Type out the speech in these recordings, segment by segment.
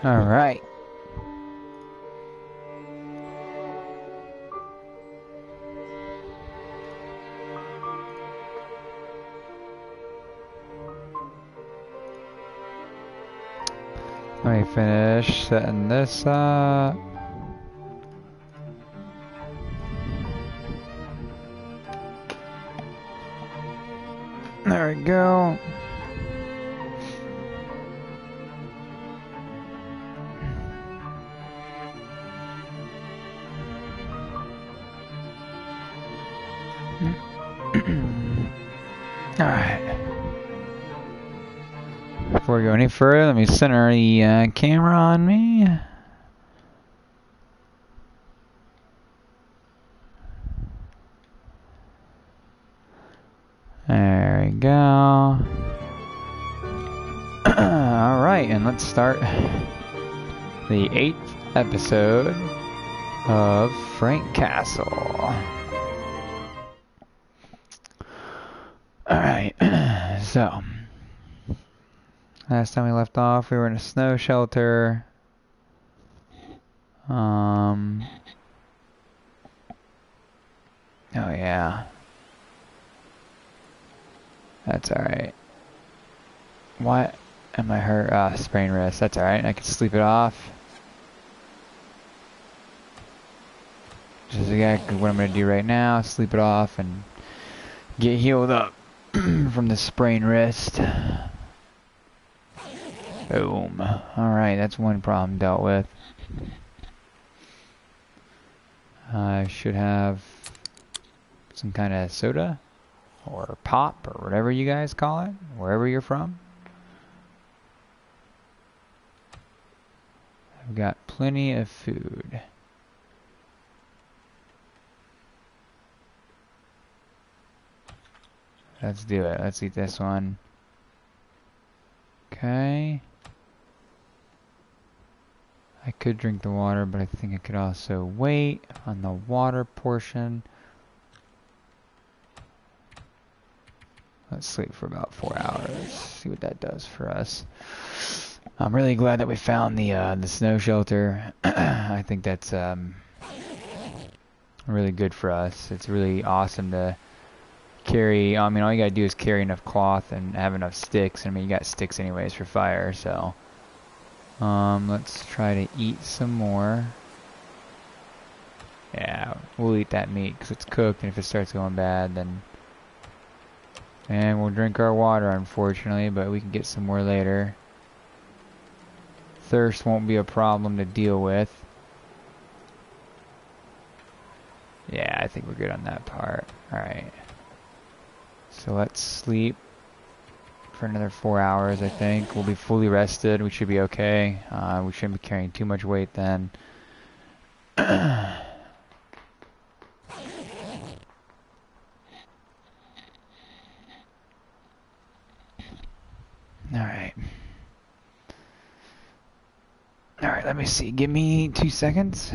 Alright. Let me finish setting this up. There we go. Alright. Before we go any further, let me center the camera on me. There we go. Alright, and let's start the 8th episode of Frank Castle. Alright, so last time we left off, we were in a snow shelter. Oh yeah. That's alright. What am I hurt? Sprained wrist. That's alright. I can sleep it off. Which is exactly what I'm going to do right now. Sleep it off and get healed up from the sprained wrist. Boom. Alright, that's one problem dealt with. I should have some kind of soda or pop or whatever you guys call it, wherever you're from. I've got plenty of food. Let's do it. Let's eat this one. Okay. I could drink the water, but I think I could also wait on the water portion. Let's sleep for about 4 hours. See what that does for us. I'm really glad that we found the snow shelter. I think that's really good for us. It's really awesome to carry. I mean, all you gotta do is carry enough cloth and have enough sticks. I mean, you got sticks anyways for fire. So, let's try to eat some more. Yeah, we'll eat that meat because it's cooked, and if it starts going bad, then. And we'll drink our water, unfortunately, but we can get some more later. Thirst won't be a problem to deal with. Yeah, I think we're good on that part. Alright. So let's sleep for another 4 hours, I think. We'll be fully rested. We should be okay. We shouldn't be carrying too much weight then. Alright. Alright, let me see. Give me 2 seconds.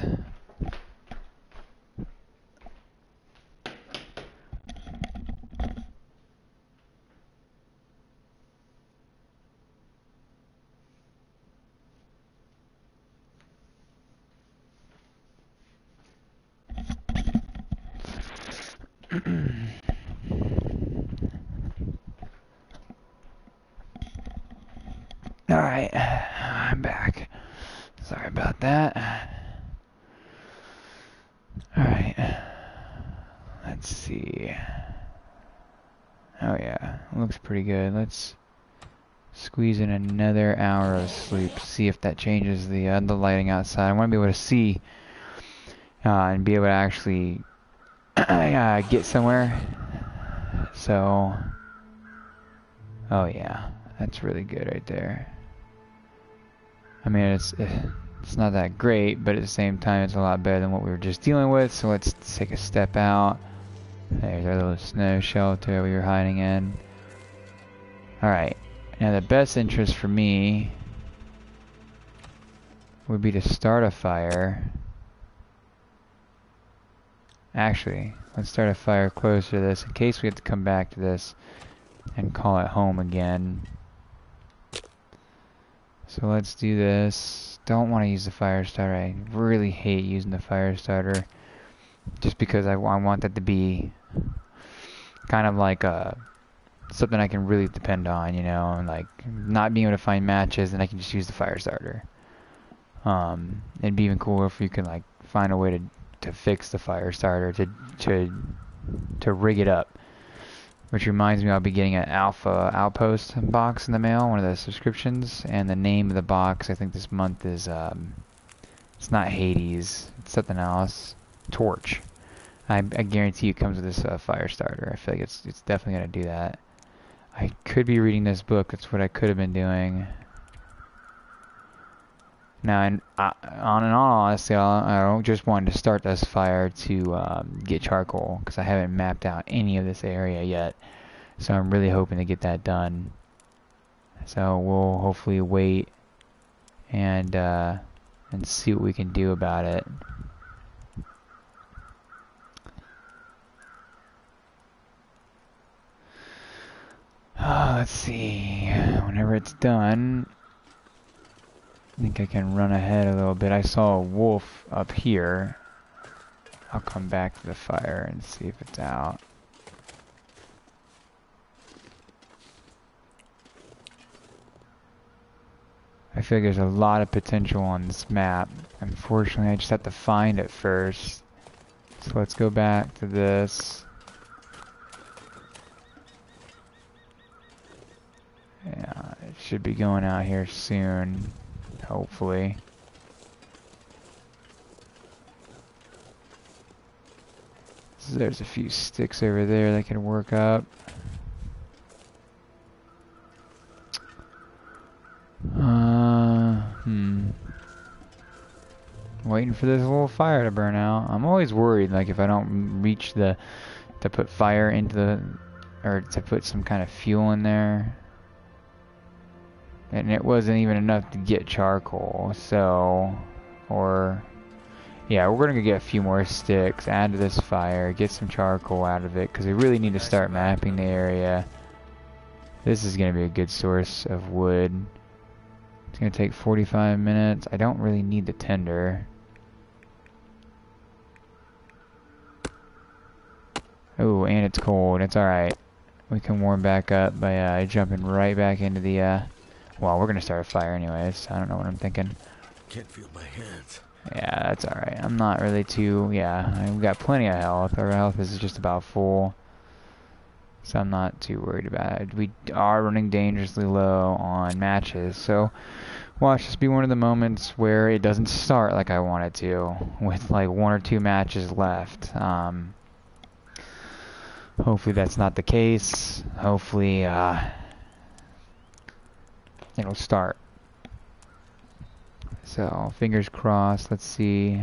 Alright, I'm back. Sorry about that. Alright. Let's see. Oh yeah, looks pretty good. Let's squeeze in another hour of sleep. See if that changes the lighting outside. I want to be able to see and be able to actually get somewhere. So, oh yeah, that's really good right there. I mean, it's not that great, but at the same time, it's a lot better than what we were just dealing with. So let's take a step out. There's our little snow shelter we were hiding in. Alright, now the best interest for me would be to start a fire. Actually, let's start a fire closer to this in case we have to come back to this and call it home again. So let's do this. Don't want to use the fire starter. I really hate using the fire starter. Just because I want that to be kind of like something I can really depend on, you know, and like not being able to find matches, and I can just use the fire starter. It'd be even cooler if you can like find a way to fix the fire starter to rig it up. Which reminds me, I'll be getting an Alpha Outpost box in the mail, one of the subscriptions, and the name of the box I think this month is it's not Hades, it's something else. Torch. I guarantee it comes with this fire starter. I feel like it's definitely gonna do that. I could be reading this book. That's what I could have been doing. Now, on and on, honestly, I don't just want to start this fire to get charcoal, because I haven't mapped out any of this area yet. So I'm really hoping to get that done. So we'll hopefully wait and see what we can do about it. Let's see. Whenever it's done, I think I can run ahead a little bit. I saw a wolf up here. I'll come back to the fire and see if it's out. I feel like there's a lot of potential on this map. Unfortunately, I just have to find it first. So let's go back to this. Yeah, it should be going out here soon, hopefully. So there's a few sticks over there that can work up. Waiting for this little fire to burn out. I'm always worried, like if I don't reach to put fire into the, or to put some kind of fuel in there. And it wasn't even enough to get charcoal, so, yeah, we're gonna get a few more sticks, add to this fire, get some charcoal out of it, because we really need to start mapping the area. This is gonna be a good source of wood. It's gonna take 45 minutes. I don't really need the tinder. Oh, and it's cold. It's alright. We can warm back up by jumping right back into the, well, we're gonna start a fire anyways. I don't know what I'm thinking. Can't feel my hands. Yeah, that's alright. I'm not really too, yeah, we've got plenty of health. Our health is just about full. So I'm not too worried about it. We are running dangerously low on matches, so watch this be one of the moments where it doesn't start like I want it to, with like 1 or 2 matches left. Hopefully that's not the case. Hopefully it'll start. So fingers crossed. Let's see.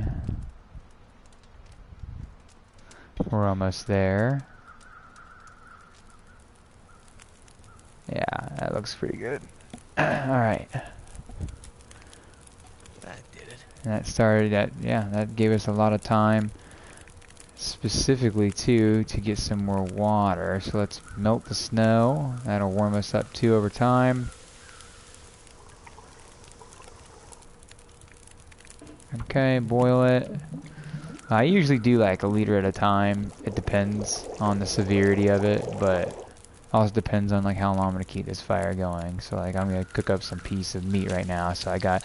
We're almost there. Yeah, that looks pretty good. Alright. That did it. And that started at, yeah, that gave us a lot of time. Specifically too, to get some more water. So let's melt the snow. That'll warm us up too over time. Okay, boil it. I usually do like a liter at a time. It depends on the severity of it, but also depends on like how long I'm gonna keep this fire going. So like I'm gonna cook up some piece of meat right now. So I got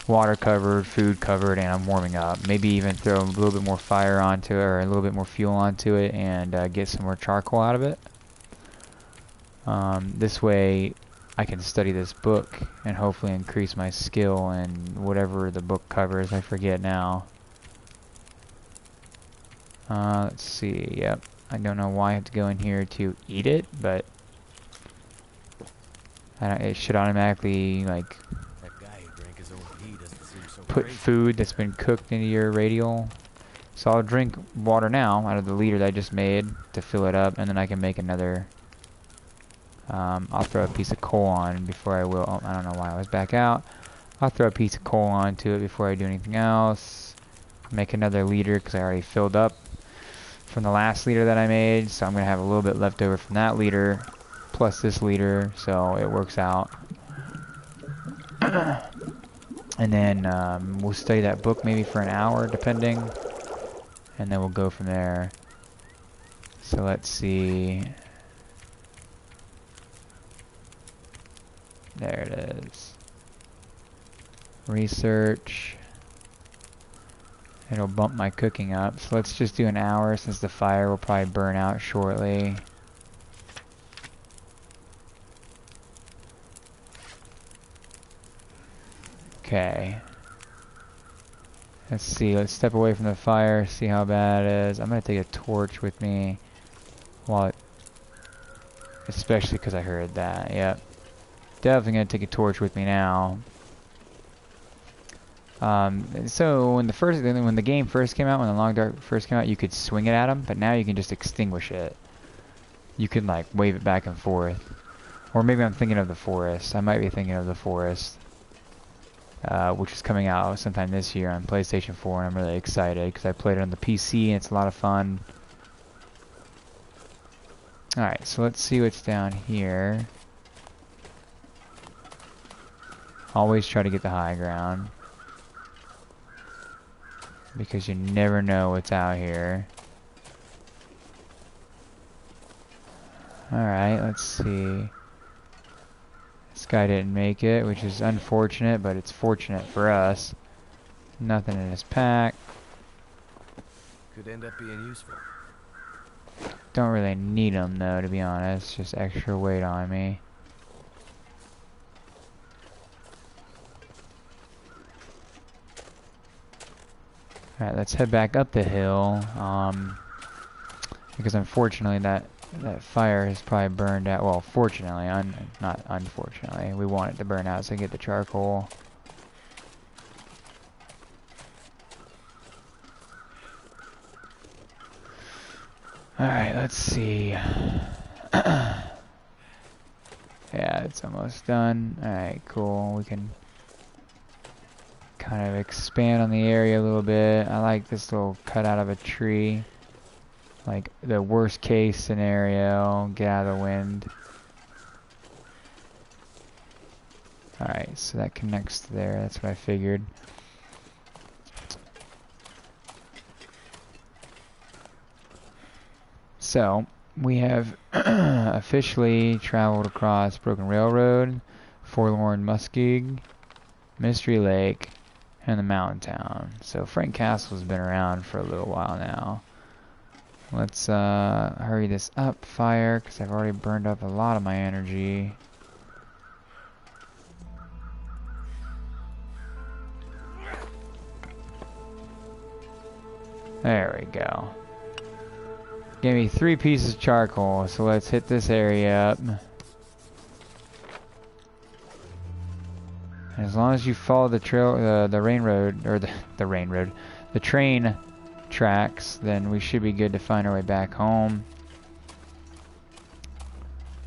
water covered, food covered, and I'm warming up. Maybe even throw a little bit more fire onto it, or a little bit more fuel onto it, and get some more charcoal out of it. This way I can study this book and hopefully increase my skill in whatever the book covers. I forget now. Let's see. Yep. I don't know why I have to go in here to eat it, but it should automatically like That guy who drank his own pee doesn't seem so put great. food that's been cooked into your radial. So I'll drink water now out of the liter that I just made to fill it up, and then I can make another. I'll throw a piece of coal on before I will. Oh, I don't know why I was back out. I'll throw a piece of coal onto it before I do anything else. Make another liter because I already filled up from the last liter that I made, so I'm gonna have a little bit left over from that liter plus this liter, so it works out. And then we'll study that book maybe for an hour, depending. And then we'll go from there. So let's see. There it is. Research. It'll bump my cooking up. So let's just do an hour since the fire will probably burn out shortly. Okay. Let's see. Let's step away from the fire, see how bad it is. I'm going to take a torch with me. While it, especially because I heard that. Yep. Definitely going to take a torch with me now. So when the game first came out, when the Long Dark first came out, you could swing it at them, but now you can just extinguish it. You can like wave it back and forth. Or maybe I'm thinking of the Forest. I might be thinking of the Forest. Which is coming out sometime this year on PlayStation 4, and I'm really excited because I played it on the PC and it's a lot of fun. Alright, so let's see what's down here. Always try to get the high ground, because you never know what's out here. Alright, let's see. This guy didn't make it, which is unfortunate, but it's fortunate for us. Nothing in his pack. Could end up being useful. Don't really need them though, to be honest. Just extra weight on me. Alright, let's head back up the hill. Because unfortunately that fire has probably burned out. Well, fortunately, not unfortunately. We want it to burn out so I can get the charcoal. Alright, let's see. Yeah, it's almost done. Alright, cool. We can kind of expand on the area a little bit. I like this little cutout of a tree. Like the worst case scenario, get out of the wind. Alright, so that connects to there. That's what I figured. So, we have officially traveled across Broken Railroad, Forlorn Muskeg, Mystery Lake, and the Mountain Town. So Frank Castle's been around for a little while now. Let's hurry this up, fire, because I've already burned up a lot of my energy. There we go. Gave me 3 pieces of charcoal, so let's hit this area up. As long as you follow the trail, the rain road, or the train tracks, then we should be good to find our way back home.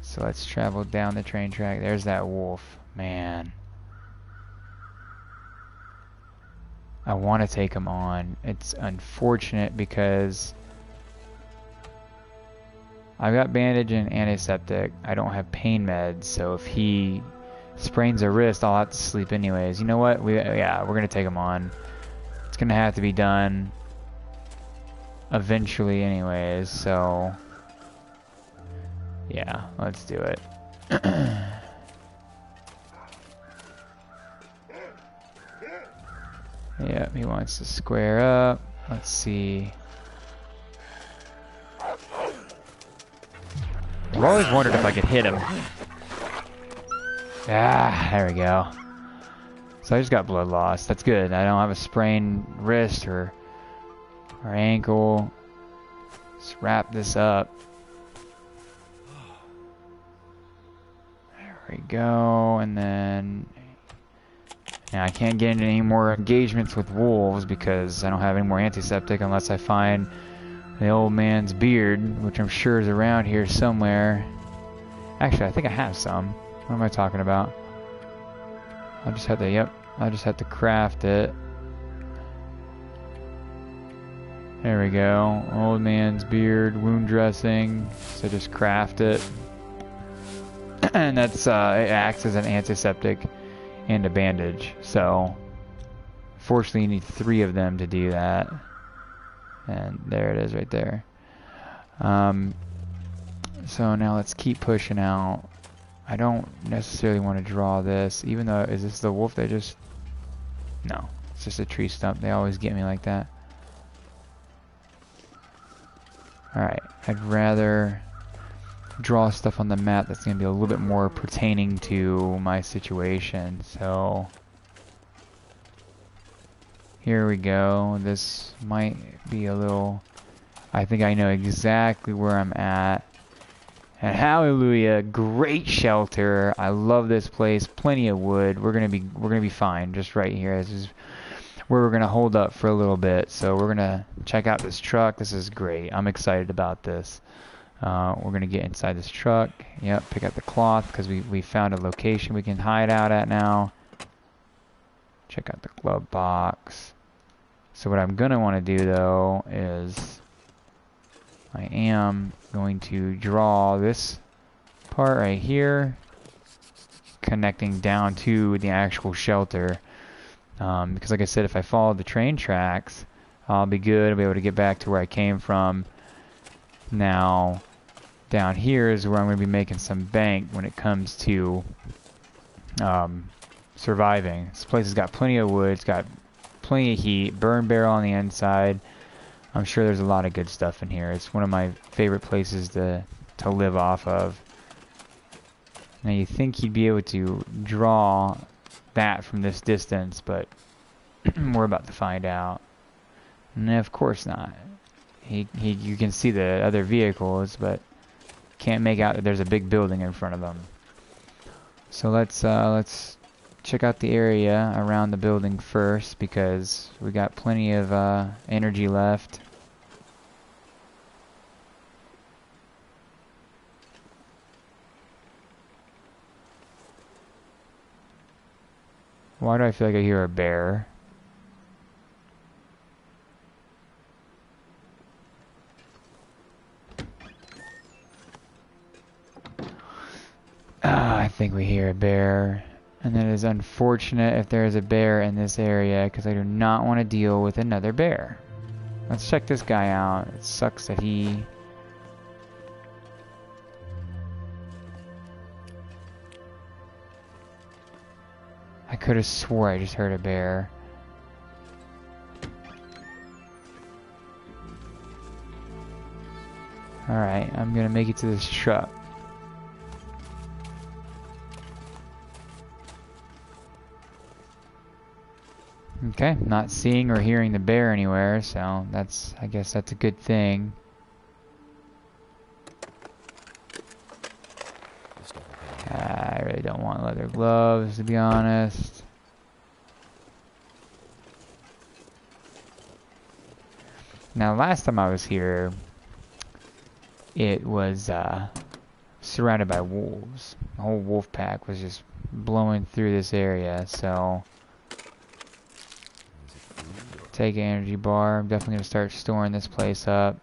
So let's travel down the train track. There's that wolf. Man. I want to take him on. It's unfortunate because I've got bandage and antiseptic. I don't have pain meds, so if he sprains a wrist, I'll have to sleep anyways. You know what? Yeah, we're gonna take him on. It's gonna have to be done eventually anyways, so yeah, let's do it. Yep, he wants to square up. Let's see. I've always wondered if I could hit him. Ah, there we go. So I just got blood loss. That's good. I don't have a sprained wrist or ankle. Let's wrap this up. There we go. And then now I can't get into any more engagements with wolves because I don't have any more antiseptic unless I find the old man's beard, which I'm sure is around here somewhere. Actually, I think I have some. What am I talking about? I'll just have to, yep, I'll just have to craft it. There we go. Old man's beard, wound dressing. So just craft it. And that's, it acts as an antiseptic and a bandage. So, Fortunately, you need 3 of them to do that. And there it is right there. So now let's keep pushing out. I don't necessarily want to draw this, even though, is this the wolf that just... No, it's just a tree stump. They always get me like that. Alright, I'd rather draw stuff on the map that's going to be a little bit more pertaining to my situation. So here we go. This might be a little... I think I know exactly where I'm at. And hallelujah, great shelter. I love this place. Plenty of wood. We're gonna be fine just right here. This is where we're gonna hold up for a little bit. So we're gonna check out this truck. This is great. I'm excited about this. We're gonna get inside this truck. Yep, pick up the cloth because we found a location we can hide out at now. Check out the glove box. So what I'm gonna want to do though is I am going to draw this part right here, connecting down to the actual shelter. Because like I said, if I follow the train tracks, I'll be good. I'll be able to get back to where I came from. Now, down here is where I'm going to be making some bank when it comes to surviving. This place has got plenty of wood. It's got plenty of heat. Burn barrel on the inside. I'm sure there's a lot of good stuff in here. It's one of my favorite places to live off of. Now you think you'd be able to draw that from this distance, but we're about to find out. And of course not. You can see the other vehicles, but can't make out that there's a big building in front of them. So let's check out the area around the building first, because we got plenty of energy left. Why do I feel like I hear a bear? I think we hear a bear. And that is unfortunate if there is a bear in this area, because I do not want to deal with another bear. Let's check this guy out. It sucks that he... I could have swore I just heard a bear. Alright, I'm gonna make it to this truck. Okay, not seeing or hearing the bear anywhere, so I guess that's a good thing. I really don't want leather gloves, to be honest. Now, last time I was here, it was surrounded by wolves. The whole wolf pack was just blowing through this area, so... Take an energy bar. I'm definitely going to start storing this place up.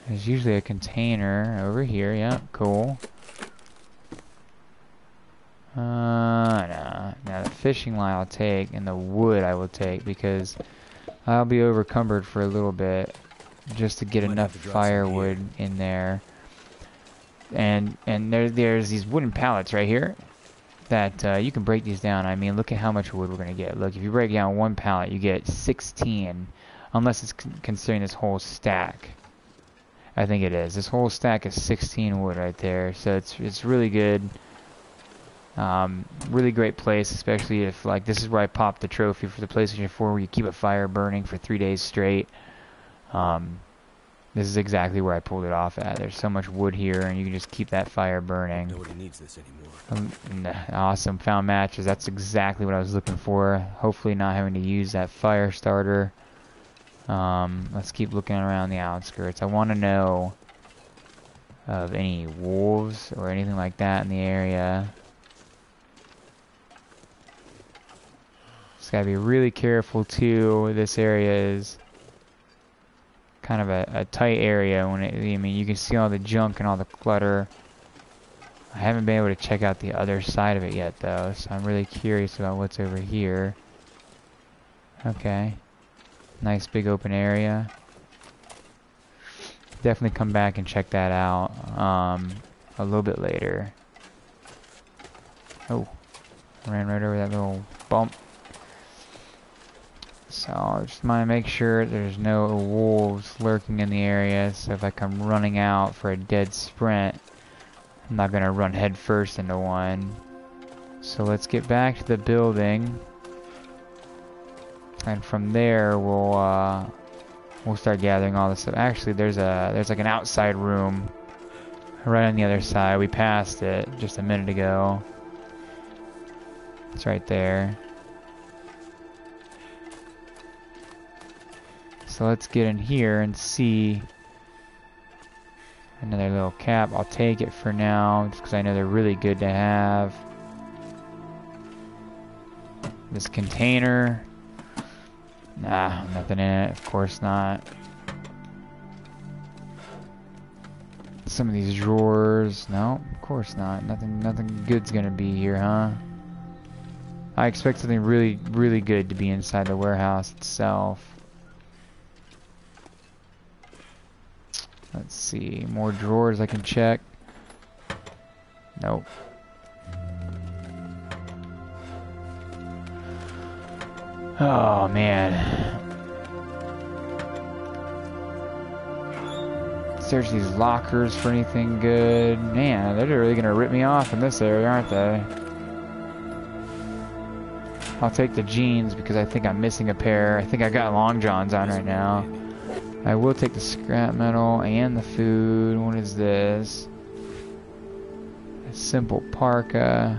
There's usually a container over here. Yeah, cool. No. Now the fishing line I'll take, and the wood I will take, because I'll be overcumbered for a little bit just to get enough firewood in there. And there's these wooden pallets right here that you can break these down. I mean, look at how much wood we're going to get. Look, if you break down one pallet, you get 16, unless it's considering this whole stack. I think it is. This whole stack is 16 wood right there, so it's really good. Really great place, especially if, like, this is where I popped the trophy for the PlayStation 4, where you keep a fire burning for 3 days straight. This is exactly where I pulled it off at. There's so much wood here, and you can just keep that fire burning. Nobody needs this anymore. Awesome. Found matches. That's exactly what I was looking for. Hopefully not having to use that fire starter. Let's keep looking around the outskirts. I want to know of any wolves or anything like that in the area. Just gotta be really careful too. This area is kind of a tight area. I mean, you can see all the junk and all the clutter. I haven't been able to check out the other side of it yet though, so I'm really curious about what's over here. Okay. Nice big open area. Definitely come back and check that out a little bit later. Oh, ran right over that little bump. So I just want to make sure there's no wolves lurking in the area, so if I come running out for a dead sprint, I'm not going to run head first into one. So let's get back to the building, and from there we'll start gathering all this stuff. Actually, there's like an outside room right on the other side. We passed it just a minute ago. It's right there. So let's get in here and see. Another little cap. I'll take it for now, just because I know they're really good to have. This container. Nah, nothing in it. Of course not. Some of these drawers. No, of course not. Nothing good's gonna be here, huh? I expect something really, really good to be inside the warehouse itself. Let's see, more drawers I can check. Nope. Oh man. Search these lockers for anything good. Man, they're really gonna rip me off in this area, aren't they? I'll take the jeans because I think I'm missing a pair. I think I got long johns on right now. I will take the scrap metal and the food. What is this? A simple parka.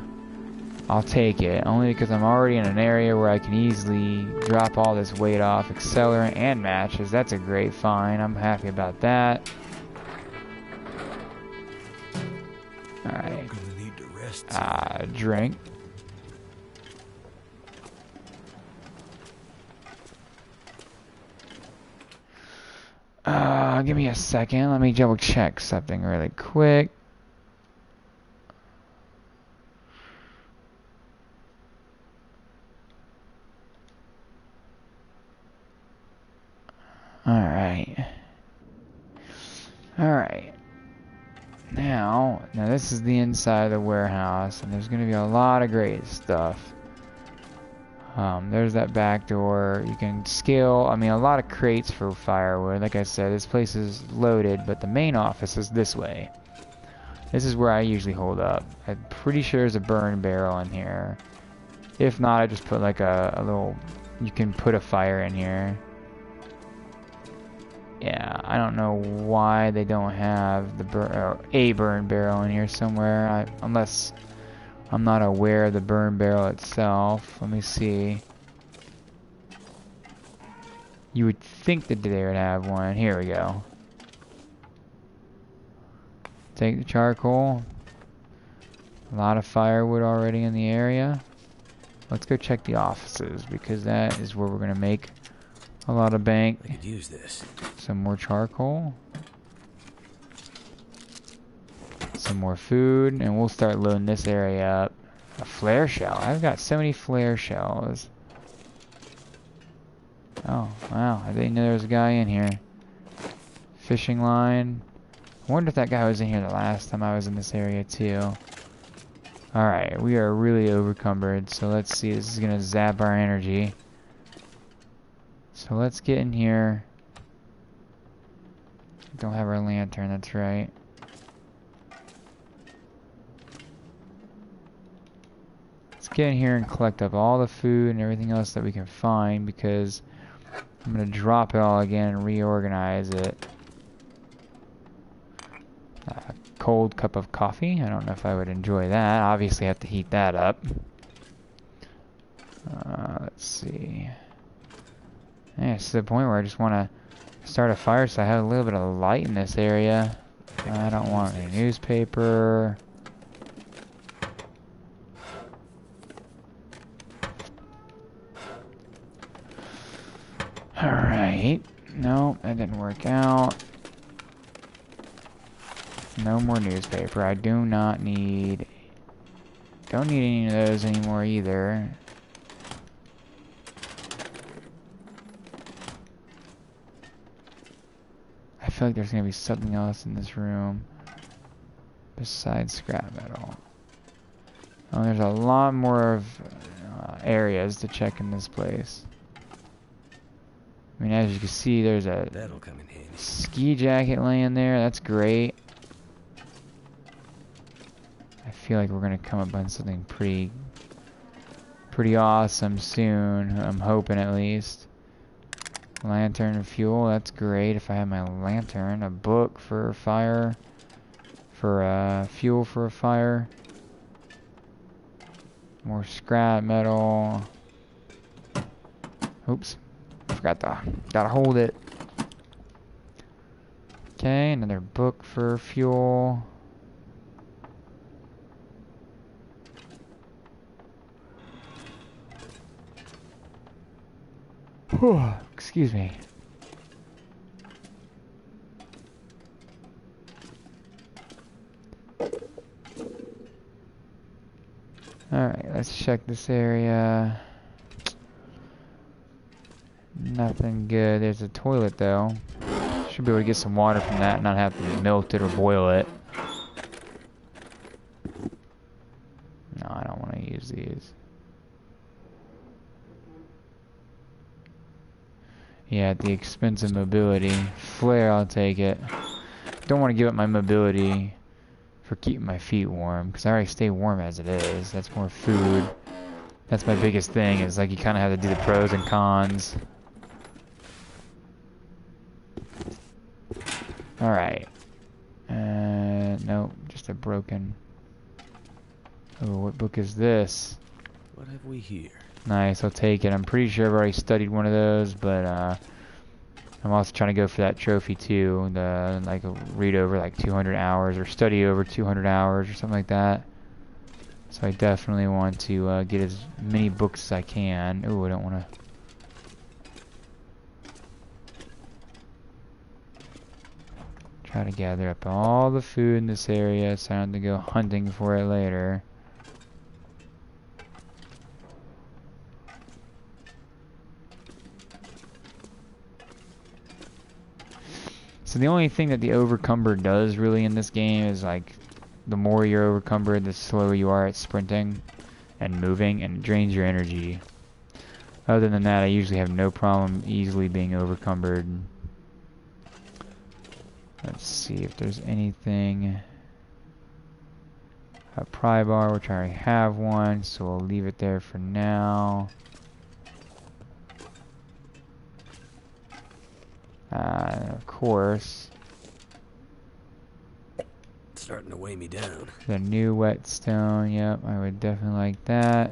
I'll take it, only because I'm already in an area where I can easily drop all this weight off. Accelerant and matches. That's a great find. I'm happy about that. Alright. Drink. Give me a second. Let me double check something really quick. Alright. Alright. Now this is the inside of the warehouse, and there's going to be a lot of great stuff. There's that back door. You can scale, I mean, a lot of crates for firewood. Like I said, this place is loaded, but the main office is this way. This is where I usually hold up. I'm pretty sure there's a burn barrel in here. If not, I just put like a little, you can put a fire in here. Yeah, I don't know why they don't have the a burn barrel in here somewhere, unless I'm not aware of the burn barrel itself. Let me see. You would think that they would have one. Here we go. Take the charcoal. A lot of firewood already in the area. Let's go check the offices, because that is where we're gonna make a lot of bank. I could use this. Some more charcoal. Some more food, and we'll start loading this area up. A flare shell. I've got so many flare shells. Oh, wow. I didn't know there was a guy in here. Fishing line. I wonder if that guy was in here the last time I was in this area too. Alright, we are really overcumbered, so let's see. This is gonna zap our energy. So let's get in here. Don't have our lantern, that's right. Let's get in here and collect up all the food and everything else that we can find, because I'm going to drop it all again and reorganize it. A cold cup of coffee. I don't know if I would enjoy that. Obviously I have to heat that up. Let's see. Yeah, it's to the point where I just want to start a fire so I have a little bit of light in this area. I don't want any newspaper. Alright. No, that didn't work out. No more newspaper. I do not need... Don't need any of those anymore either. feel like there's gonna be something else in this room besides scrap metal. Oh, there's a lot more of areas to check in this place. I mean, as you can see, there's a That'll come in handy. ski jacket laying there. That's great. I feel like we're gonna come up on something pretty awesome soon. I'm hoping, at least. Lantern and fuel. That's great. If I have my lantern, a book for a fire, for fuel for a fire. More scrap metal. Oops. Forgot to, gotta hold it. Okay, another book for fuel. Excuse me. Alright, let's check this area. Nothing good. There's a toilet though. Should be able to get some water from that and not have to melt it or boil it. No, I don't want to use these. Yeah, at the expense of mobility. Flare, I'll take it. Don't want to give up my mobility for keeping my feet warm, because I already stay warm as it is. That's more food. That's my biggest thing, is like you kind of have to do the pros and cons. Alright. Nope, just a broken... Oh, what book is this? What have we here? Nice, I'll take it. I'm pretty sure I've already studied one of those, but I'm also trying to go for that trophy too. The like read over like 200 hours or study over 200 hours or something like that. So I definitely want to get as many books as I can. Ooh, I don't want to. Try to gather up all the food in this area so I don't have to go hunting for it later. So the only thing that the overcumber does really in this game is like the more you're overcumbered, the slower you are at sprinting and moving, and it drains your energy. Other than that, I usually have no problem easily being overcumbered. Let's see if there's anything. A pry bar, which I already have one, so we'll leave it there for now. Of course, It's starting to weigh me down. the new whetstone. Yep, I would definitely like that.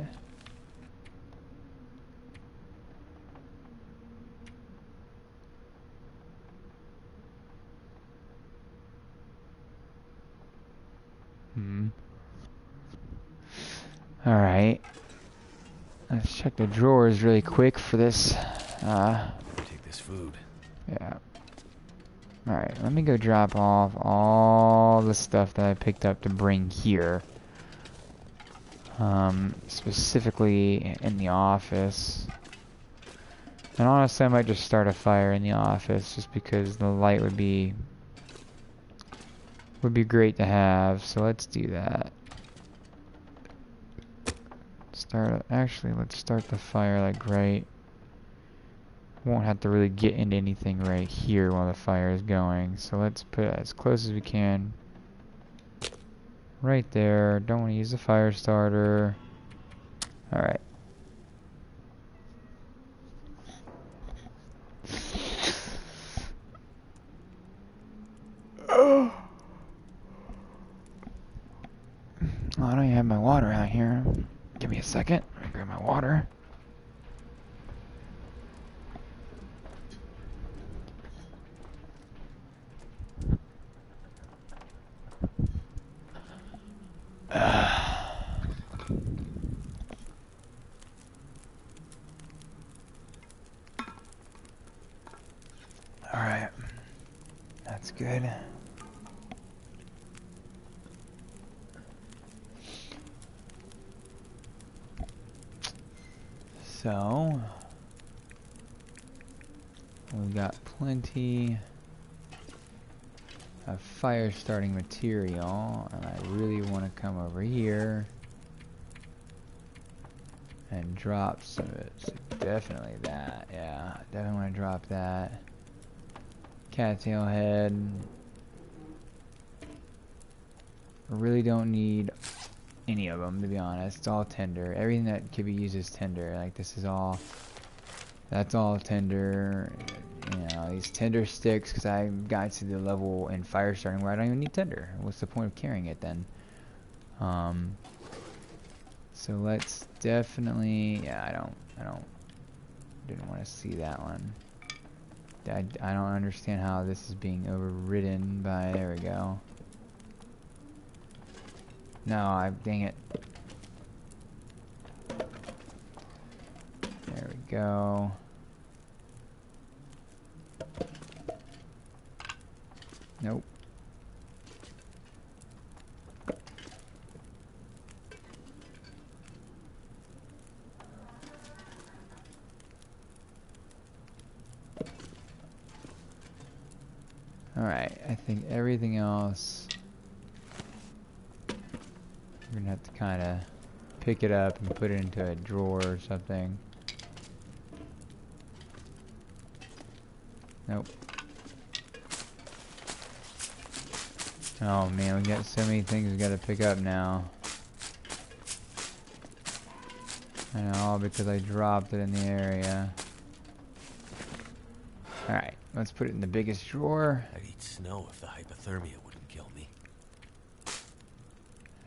Alright. Let's check the drawers really quick for this. Take this food. Yeah. Alright, let me go drop off all the stuff that I picked up to bring here. Specifically in the office. And honestly, I might just start a fire in the office just because the light would be great to have. So let's do that. Actually, let's start the fire like right. Won't have to really get into anything right here while the fire is going. So let's put it as close as we can. Right there. Don't want to use the fire starter. Alright. Oh, I don't even have my water out here. Give me a second. Let me grab my water. Alright. That's good. So, we got plenty a fire starting material, and I really want to come over here and drop some of it. So definitely that, yeah. Definitely want to drop that. Cattail head. I really don't need any of them, to be honest. It's all tinder. Everything that can be used is tinder. Like, this is all... That's all tinder. You know, these tinder sticks, because I got to the level in fire starting where I don't even need tinder. What's the point of carrying it then? So let's definitely... Yeah, didn't want to see that one. I don't understand how this is being overridden by... There we go. No, dang it. There we go. Nope. Alright, I think everything else... We're gonna have to kind of pick it up and put it into a drawer or something. Nope. Oh man, we got so many things we gotta pick up now. And all because I dropped it in the area. Alright, let's put it in the biggest drawer. I'd eat snow if the hypothermia wouldn't kill me.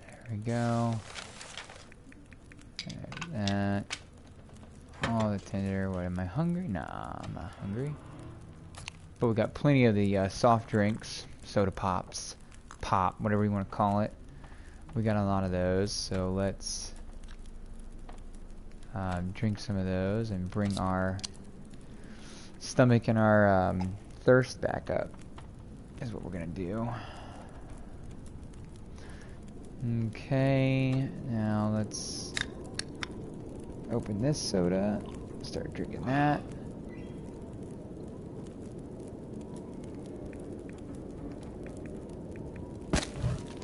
There we go. There's that. All the tinder. What, am I hungry? Nah, I'm not hungry. But we got plenty of the soft drinks, soda pops, pop, whatever you want to call it. We got a lot of those, so let's drink some of those and bring our stomach and our thirst back up. Is what we're gonna do. Okay, now let's open this soda, start drinking that.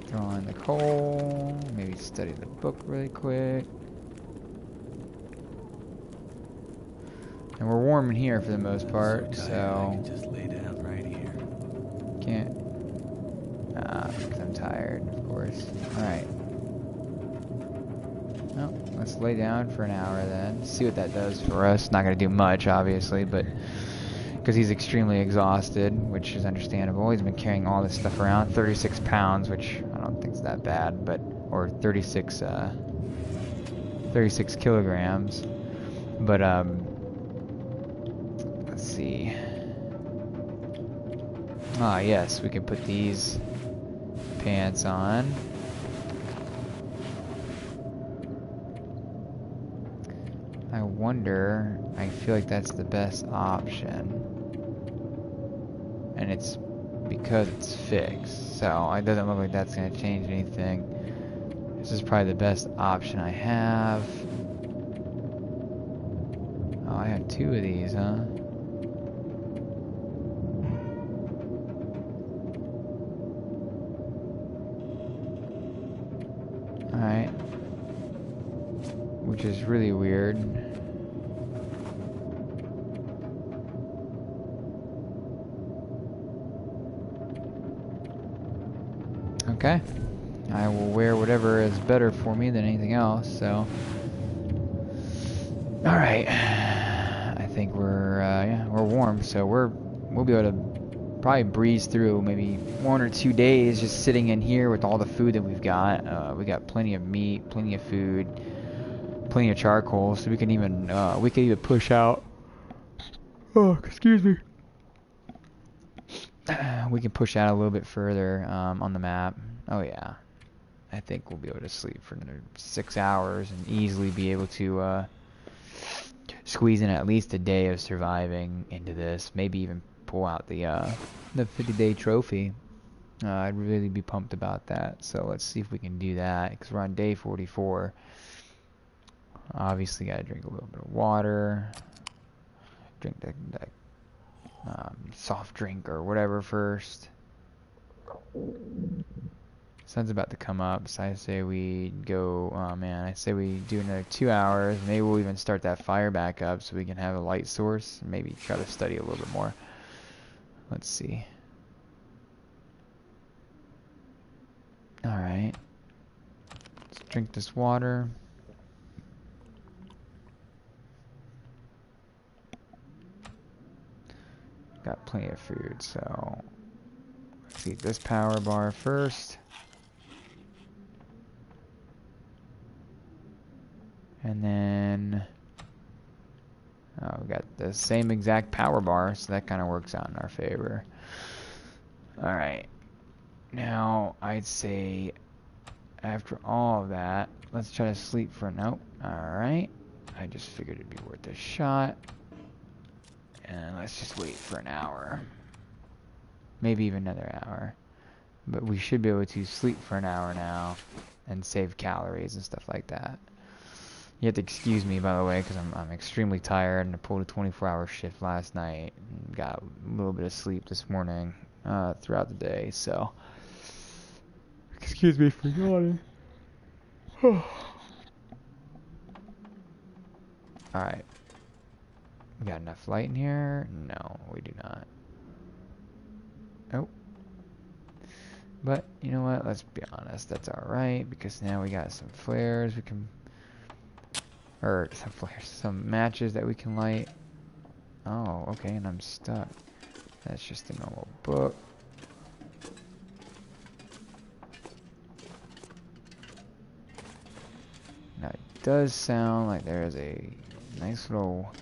Throw on the coal, maybe study the book really quick. And we're warm in here for the most part, so I can just lay down right here. Can't. Because I'm tired, of course. Alright. Well, let's lay down for an hour then. See what that does for us. Not going to do much, obviously, but... Because he's extremely exhausted, which is understandable. He's been carrying all this stuff around. 36 pounds, which I don't think is that bad, but... Or 36 kilograms. But, let's see. Ah, yes, we can put these pants on. I wonder, I feel like that's the best option. And it's because it's fixed, so it doesn't look like that's going to change anything. This is probably the best option I have. Oh, I have two of these, huh? Alright. Which is really weird. Okay. I will wear whatever is better for me than anything else, so... Alright. I think yeah, we're warm, so we'll be able to probably breeze through maybe 1 or 2 days just sitting in here with all the food that we've got. We got plenty of meat, plenty of food, plenty of charcoal, so we can even push out. Oh, excuse me. We can push out a little bit further on the map. Oh yeah, I think we'll be able to sleep for another 6 hours and easily be able to squeeze in at least a day of surviving into this. Maybe even pull out the 50-day trophy. I'd really be pumped about that. So let's see if we can do that, because we're on day 44. Obviously, gotta drink a little bit of water. Drink that soft drink or whatever first. Sun's about to come up, so I say we go, oh man, I say we do another 2 hours. Maybe we'll even start that fire back up so we can have a light source. Maybe try to study a little bit more. Let's see. Alright. Let's drink this water. Got plenty of food, so let's eat this power bar first. And then we got the same exact power bar, so that kind of works out in our favor. Alright. Now, I'd say after all of that, let's try to sleep for nope. Alright. I just figured it'd be worth a shot. And let's just wait for an hour. Maybe even another hour. But we should be able to sleep for an hour now and save calories and stuff like that. You have to excuse me, by the way, because I'm extremely tired and I pulled a 24-hour shift last night and got a little bit of sleep this morning throughout the day, so excuse me for yawning. Alright. We got enough light in here? No, we do not. Oh. But, you know what? Let's be honest. That's alright, because now we got some flares we can... Or, some flares. Some matches that we can light. Oh, okay, and I'm stuck. That's just a normal book. Now, it does sound like there is a nice little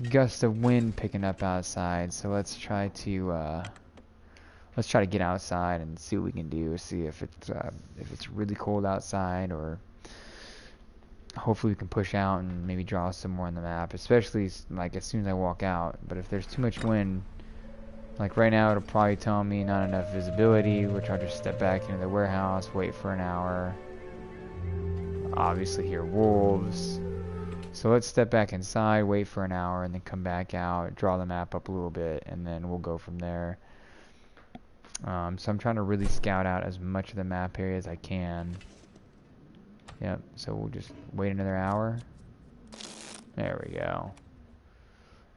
gust of wind picking up outside, so let's try to get outside and see what we can do. See if it's really cold outside, or hopefully we can push out and maybe draw some more on the map, especially like as soon as I walk out. But if there's too much wind, like right now, it'll probably tell me not enough visibility, which I'll just step back into the warehouse, wait for an hour. Obviously hear wolves. So let's step back inside, wait for an hour, and then come back out, draw the map up a little bit, and then we'll go from there. So I'm trying to really scout out as much of the map area as I can. Yep, so we'll just wait another hour. There we go.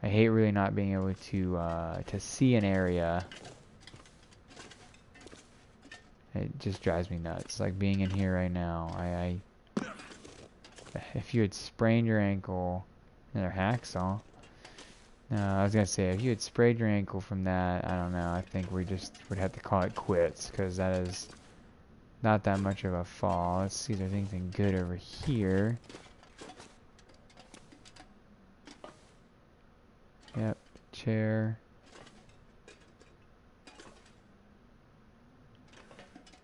I hate really not being able to see an area. It just drives me nuts. Like being in here right now. If you had sprained your ankle, another hacksaw. No, I was gonna say, if you had sprayed your ankle from that, I don't know, I think we just would have to call it quits, because that is not that much of a fall. Let's see if there's anything good over here. Yep, chair.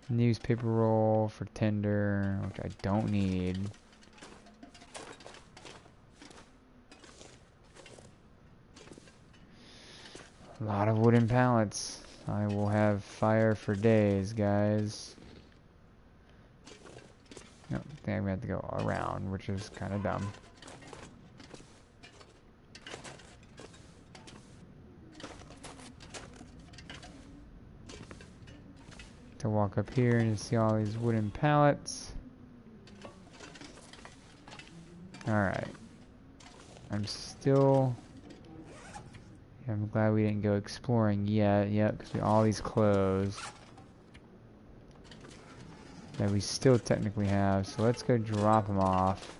Newspaper roll for tinder, which I don't need. A lot of wooden pallets. I will have fire for days, guys. No, I think I'm gonna have to go around, which is kind of dumb. To walk up here and see all these wooden pallets. Alright. I'm glad we didn't go exploring yet. Yep, because all these closed. That we still technically have. So let's go drop them off.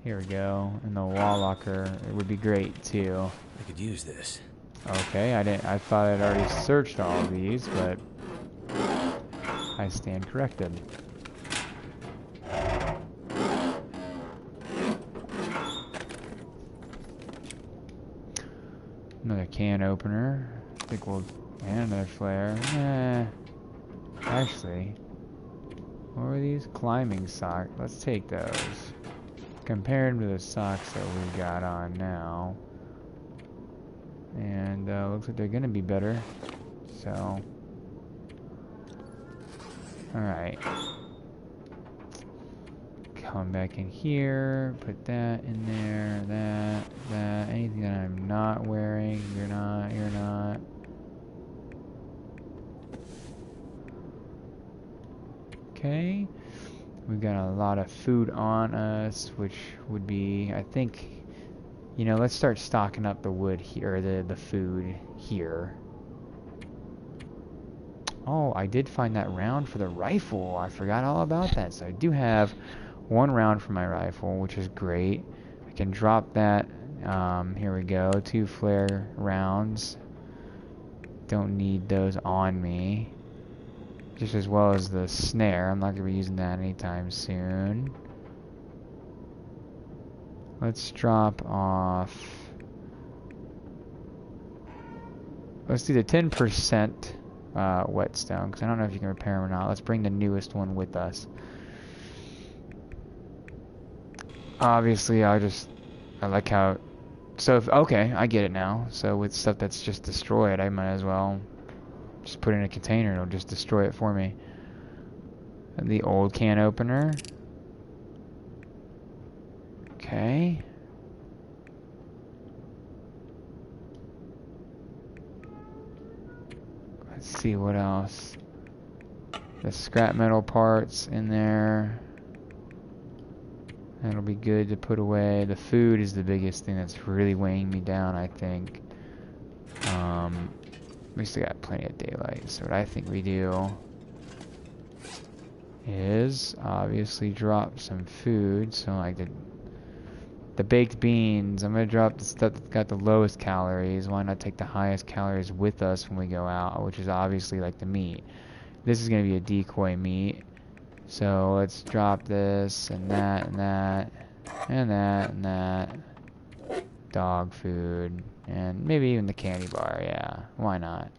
Here we go. And the wall locker. It would be great too. I could use this. Okay, I thought I'd already searched all of these, but I stand corrected. Another can opener. I think we'll... And another flare. Actually... What were these? Climbing socks. Let's take those. Compare them to the socks that we got on now. And looks like they're gonna be better. So... Alright. Come back in here, put that in there, that, anything that I'm not wearing, you're not. Okay. We've got a lot of food on us, which would be, I think, you know, let's start stocking up the wood here, or the food here. Oh, I did find that round for the rifle. I forgot all about that. So I do have one round for my rifle, which is great. I can drop that. Here we go. 2 flare rounds. Don't need those on me. Just as well as the snare. I'm not going to be using that anytime soon. Let's drop off. Let's do the 10% whetstone, because I don't know if you can repair them or not. Let's bring the newest one with us. Obviously, I like how... So, okay, I get it now. So with stuff that's just destroyed, I might as well just put it in a container. It'll just destroy it for me. The old can opener. Okay. Let's see what else. The scrap metal parts in there. That'll be good to put away. The food is the biggest thing that's really weighing me down, I think. We still got plenty of daylight. So what I think we do is obviously drop some food. So like the baked beans, I'm going to drop the stuff that's got the lowest calories. Why not take the highest calories with us when we go out, which is obviously like the meat. This is going to be a decoy meat. So let's drop this and that and that and that and that. Dog food. And maybe even the candy bar, yeah. Why not?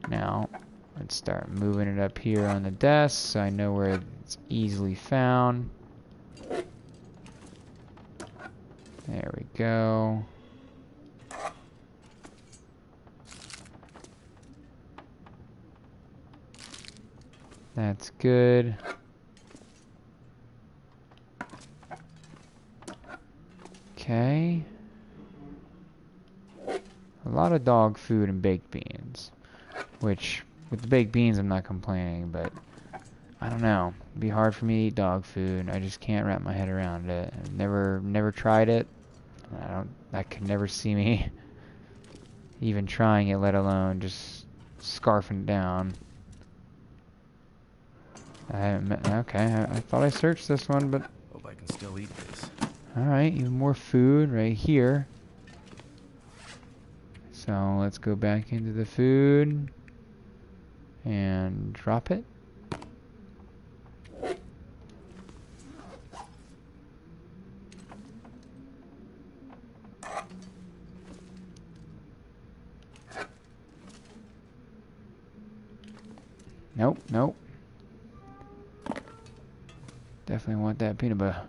Now, let's start moving it up here on the desk so I know where it's easily found. There we go. That's good. Okay. A lot of dog food and baked beans. Which, with the baked beans, I'm not complaining, but I don't know. It'd be hard for me to eat dog food. I just can't wrap my head around it. I've never tried it. I could never see me even trying it, let alone just scarfing it down. Okay, I thought I searched this one, but... Hope I can still eat this. Alright, even more food right here. So let's go back into the food and drop it. Nope, nope. Definitely want that peanut butter.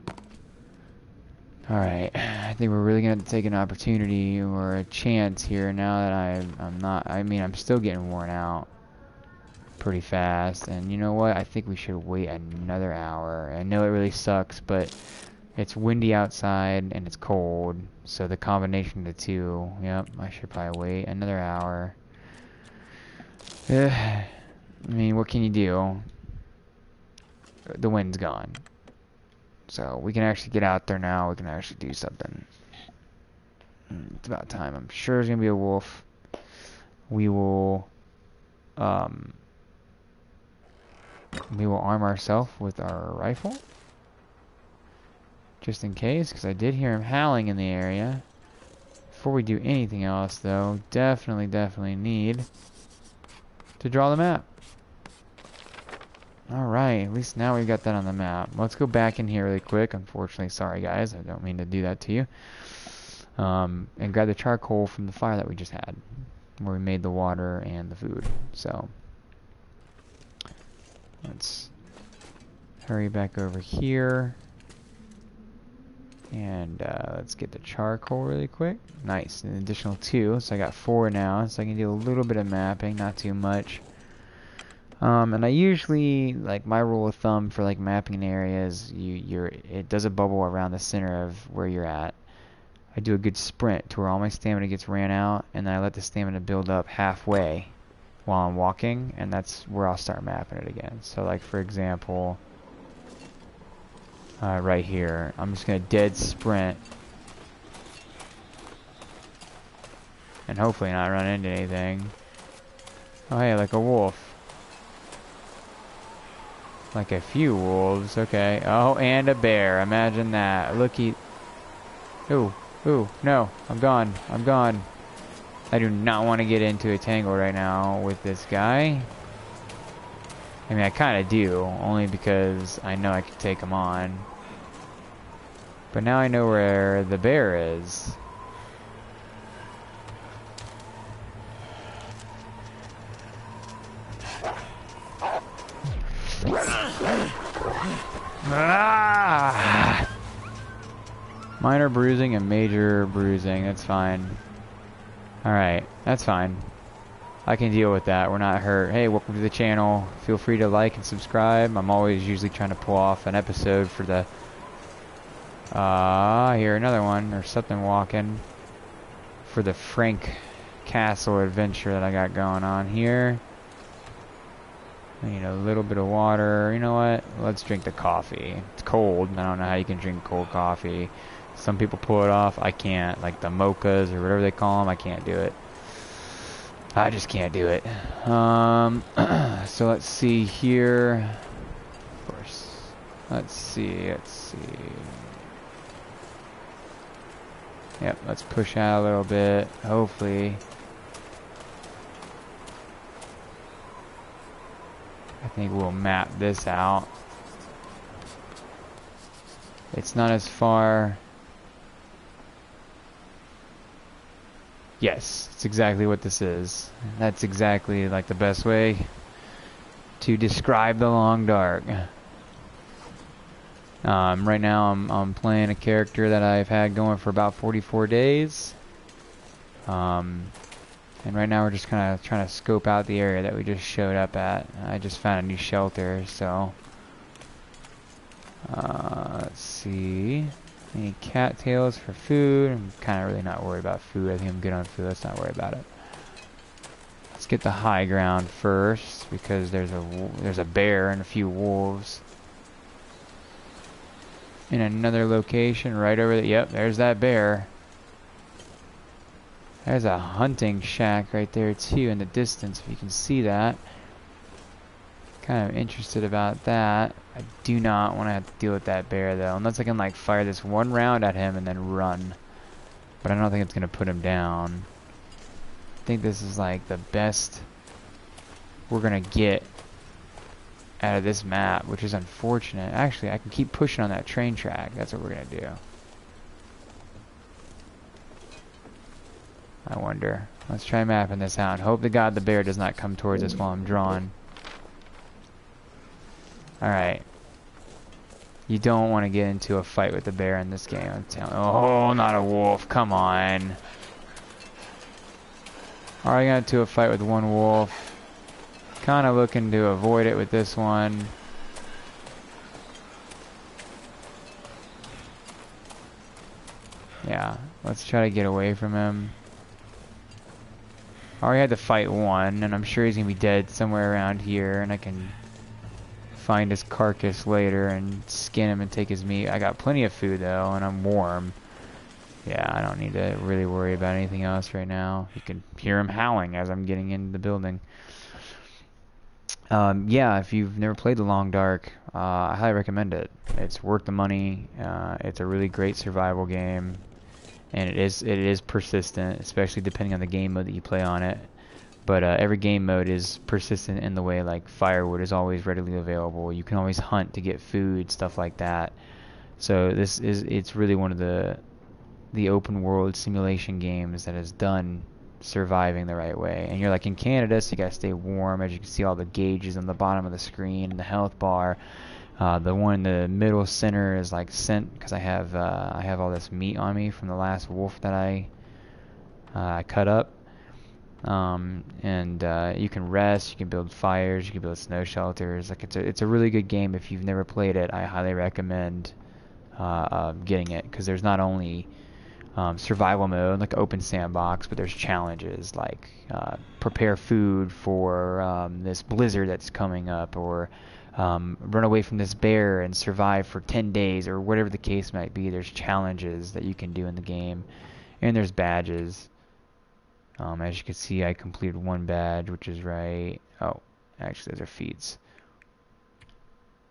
Alright, I think we're really going to take an opportunity or a chance here now that I'm not... I mean, I'm still getting worn out pretty fast. And you know what? I think we should wait another hour. I know it really sucks, but it's windy outside and it's cold. So the combination of the two, yep, I should probably wait another hour. I mean, what can you do? The wind's gone. So we can actually get out there now. We can actually do something. It's about time. I'm sure there's going to be a wolf. We will arm ourselves with our rifle. Just in case, because I did hear him howling in the area. Before we do anything else, though, definitely need to draw the map. Alright, at least now we've got that on the map. Let's go back in here really quick. Unfortunately, sorry guys, I don't mean to do that to you. And grab the charcoal from the fire that we just had, where we made the water and the food. So, let's hurry back over here. And let's get the charcoal really quick. Nice, an additional 2, so I got 4 now. So I can do a little bit of mapping, not too much. And I usually, like, my rule of thumb for like mapping an area is it does a bubble around the center of where you're at. I do a good sprint to where all my stamina gets ran out, and then I let the stamina build up halfway, while I'm walking, and that's where I'll start mapping it again. So like for example, right here, I'm just gonna dead sprint and hopefully not run into anything. Oh hey, like a wolf. Like a few wolves, okay. Oh, and a bear, imagine that. Looky. Ooh, ooh, no, I'm gone, I'm gone. I do not want to get into a tangle right now with this guy. I mean, I kind of do, only because I know I can take him on. But now I know where the bear is. Ah! Minor bruising and major bruising, that's fine. Alright, that's fine. I can deal with that, we're not hurt. Hey, welcome to the channel. Feel free to like and subscribe. I'm always usually trying to pull off an episode for the... I hear another one, or something walking. For the Frank Castle adventure that I got going on here. I need a little bit of water. You know what? Let's drink the coffee. It's cold. I don't know how you can drink cold coffee. Some people pull it off. I can't. Like the mochas or whatever they call them. I can't do it. I just can't do it. So let's see here. Of course. Let's see. Yep, let's push out a little bit. Hopefully. I think we'll map this out. It's not as far. Yes, it's exactly what this is. That's exactly like the best way to describe the Long Dark. Right now I'm playing a character that I've had going for about 44 days. And right now we're just kind of trying to scope out the area that we just showed up at. I just found a new shelter, so... let's see... Any cattails for food? I'm kind of really not worried about food. I think I'm good on food. Let's not worry about it. Let's get the high ground first, because there's a bear and a few wolves. In another location right over there. Yep, there's that bear. There's a hunting shack right there too in the distance, if you can see that. Kind of interested about that. I do not want to have to deal with that bear though, unless I can like fire this one round at him and then run. But I don't think it's going to put him down. I think this is like the best we're going to get out of this map, which is unfortunate. Actually, I can keep pushing on that train track. That's what we're going to do. I wonder. Let's try mapping this out. Hope to God the bear does not come towards us while I'm drawing. Alright. You don't want to get into a fight with the bear in this game, I'm telling you. Oh, not a wolf. Come on. Alright, got into a fight with one wolf. Kind of looking to avoid it with this one. Yeah, let's try to get away from him. I already had to fight one, and I'm sure he's going to be dead somewhere around here, and I can find his carcass later and skin him and take his meat. I got plenty of food, though, and I'm warm. Yeah, I don't need to really worry about anything else right now. You can hear him howling as I'm getting into the building. Yeah, if you've never played The Long Dark, I highly recommend it. It's worth the money. It's a really great survival game. And it is persistent, especially depending on the game mode that you play on it. But every game mode is persistent in the way like firewood is always readily available. You can always hunt to get food, stuff like that. So it's really one of the open world simulation games that is done surviving the right way. And you're like in Canada, so you gotta stay warm. As you can see, all the gauges on the bottom of the screen and the health bar. The one in the middle center is like scent, because I have all this meat on me from the last wolf that I cut up. You can rest, you can build fires, you can build snow shelters. Like it's a really good game. If you've never played it, I highly recommend getting it, because there's not only survival mode, like open sandbox, but there's challenges like prepare food for this blizzard that's coming up, or run away from this bear and survive for 10 days, or whatever the case might be. There's challenges that you can do in the game, and there's badges. As you can see, I completed one badge, which is right. Oh, actually, those are feats.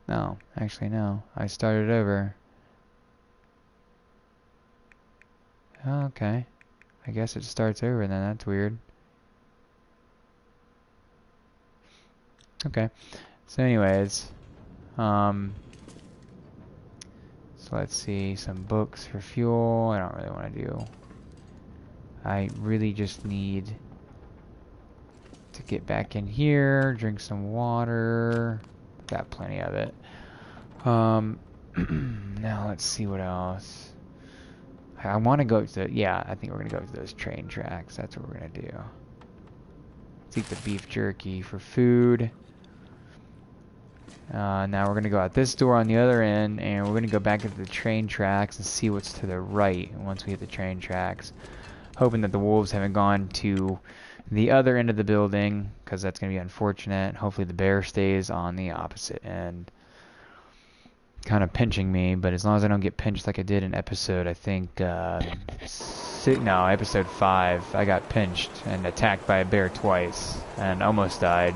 No, actually, no. I started over. Oh, okay. I guess it starts over then. That's weird. Okay. So anyways, so let's see, some books for fuel. I don't really want to do. I really just need to get back in here, drink some water. Got plenty of it. Now let's see what else. I want to go to, yeah, I think we're going to go to those train tracks. That's what we're going to do. Let's eat the beef jerky for food. Now we're going to go out this door on the other end, and we're going to go back into the train tracks and see what's to the right once we hit the train tracks. Hoping that the wolves haven't gone to the other end of the building, because that's going to be unfortunate. Hopefully the bear stays on the opposite end. Kind of pinching me, but as long as I don't get pinched like I did in episode, I think, episode 5, I got pinched and attacked by a bear twice and almost died.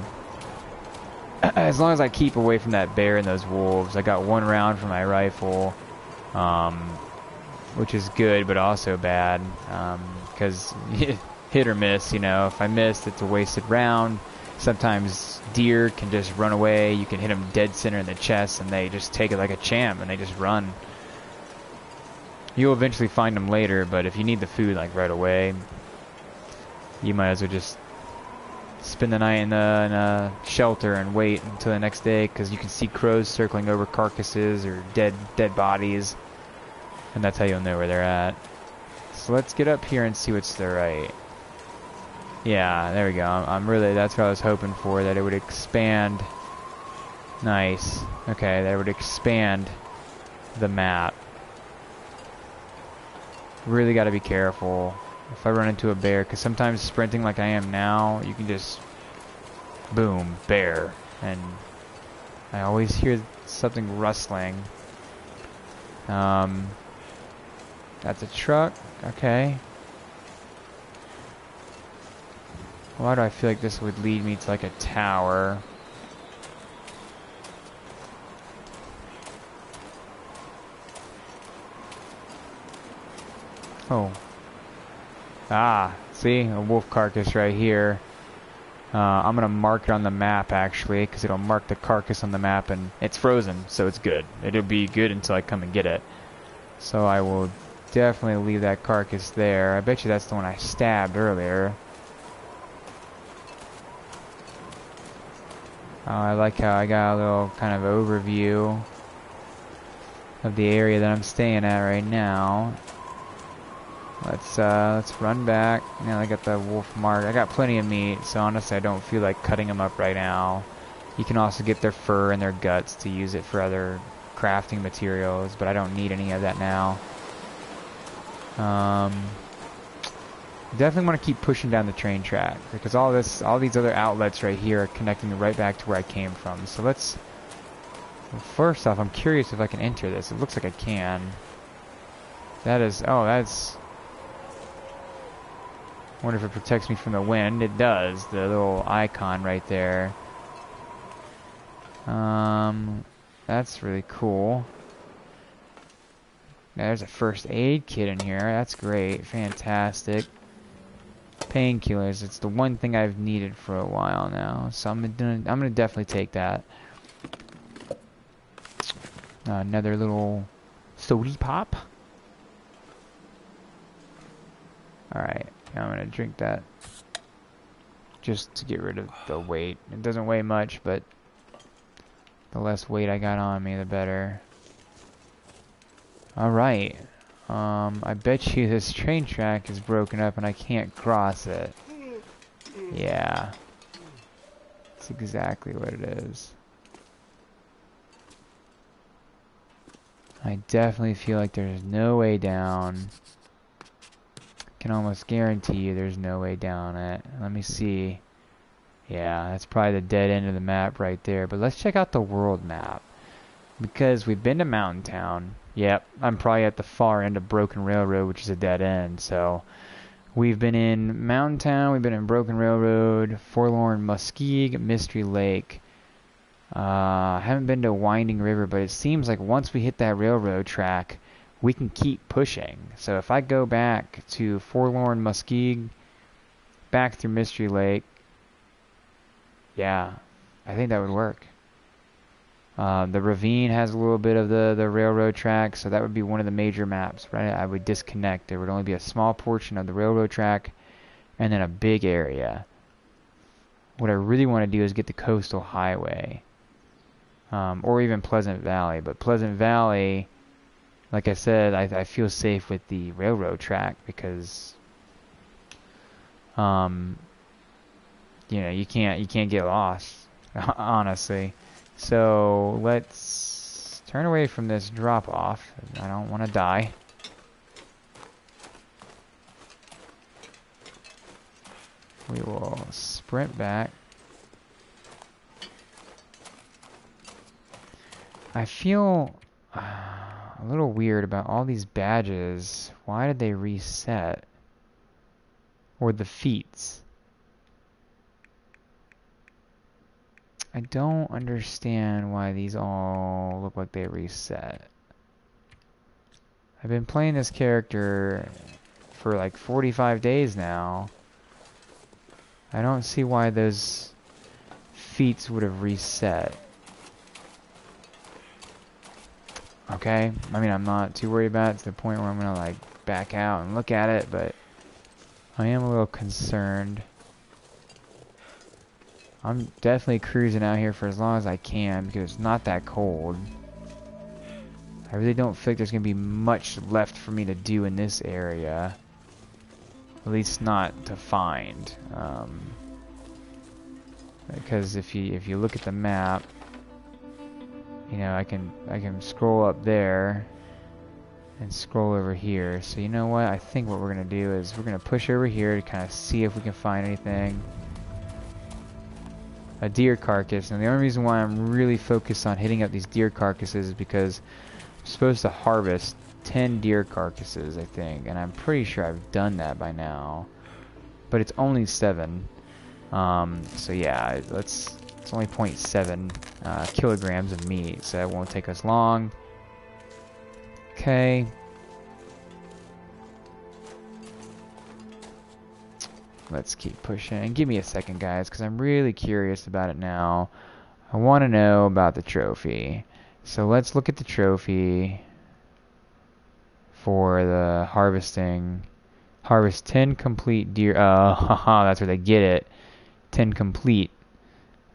As long as I keep away from that bear and those wolves, I got 1 round for my rifle, which is good, but also bad, because hit or miss, you know. If I miss, it's a wasted round. Sometimes deer can just run away. You can hit them dead center in the chest, and they just take it like a champ, and they just run. You'll eventually find them later, but if you need the food like right away, you might as well just spend the night in a shelter and wait until the next day, because you can see crows circling over carcasses or dead bodies, and that's how you'll know where they're at. So let's get up here and see what's to the right. Yeah, there we go. That's what I was hoping for, that it would expand. Nice. Okay, that it would expand the map. Really got to be careful if I run into a bear, because sometimes sprinting like I am now, you can just, boom, bear. And I always hear something rustling. That's a truck. Okay. Why do I feel like this would lead me to like a tower? Oh. Ah, see? A wolf carcass right here. I'm going to mark it on the map actually, because it'll mark the carcass on the map, and it's frozen, so it's good. It'll be good until I come and get it. So I will definitely leave that carcass there. I bet you that's the one I stabbed earlier. I like how I got a little kind of overview of the area that I'm staying at right now. Let's run back. Now I got the wolf mark. I got plenty of meat, so honestly I don't feel like cutting them up right now. You can also get their fur and their guts to use it for other crafting materials, but I don't need any of that now. Definitely want to keep pushing down the train track, because all these other outlets right here are connecting right back to where I came from. So well, first off, I'm curious if I can enter this. It looks like I can. That's, I wonder if it protects me from the wind. It does, the little icon right there. That's really cool. Now, there's a first aid kit in here. That's great. Fantastic. Painkillers. It's the one thing I've needed for a while now, so I'm gonna definitely take that. Another little sody pop. Alright, I'm gonna drink that just to get rid of the weight. It doesn't weigh much, but the less weight I got on me, the better. Alright. I bet you this train track is broken up and I can't cross it. Yeah. That's exactly what it is. I definitely feel like there's no way down. can almost guarantee you there's no way down it. Let me see. Yeah, that's probably the dead end of the map right there. But let's check out the world map. Because we've been to Mountain Town. Yep, I'm probably at the far end of Broken Railroad, which is a dead end. So we've been in Mountain Town, we've been in Broken Railroad, Forlorn Muskeg, Mystery Lake. Haven't been to Winding River, but it seems like once we hit that railroad track, we can keep pushing. So if I go back to Forlorn Muskeg, back through Mystery Lake, yeah, I think that would work. The ravine has a little bit of the railroad track, so that would be one of the major maps, right? I would disconnect. There would only be a small portion of the railroad track and then a big area. What I really want to do is get the coastal highway, or even Pleasant Valley. But Pleasant Valley, like I said, I feel safe with the railroad track because, you know, you can't get lost, honestly. So let's turn away from this drop off. I don't want to die. We will sprint back. I feel a little weird about all these badges. Why did they reset? Or the feats? I don't understand why these all look like they reset. I've been playing this character for like 45 days now. I don't see why those feats would have reset. Okay, I mean, I'm not too worried about it to the point where I'm gonna like back out and look at it, but I am a little concerned. I'm definitely cruising out here for as long as I can because it's not that cold. I really don't feel like there's going to be much left for me to do in this area. At least not to find. Because if you look at the map, you know, I can scroll up there and scroll over here. So you know what? I think what we're going to do is we're going to push over here to kind of see if we can find anything. A deer carcass, and the only reason why I'm really focused on hitting up these deer carcasses is because I'm supposed to harvest 10 deer carcasses, I think, and I'm pretty sure I've done that by now, but it's only 7, so yeah, it's only 0.7 kilograms of meat, so it won't take us long. Okay. Let's keep pushing. And give me a second, guys, because I'm really curious about it now. I want to know about the trophy. So let's look at the trophy for the harvesting. Harvest 10 complete deer. Oh, haha, that's where they get it. 10 complete.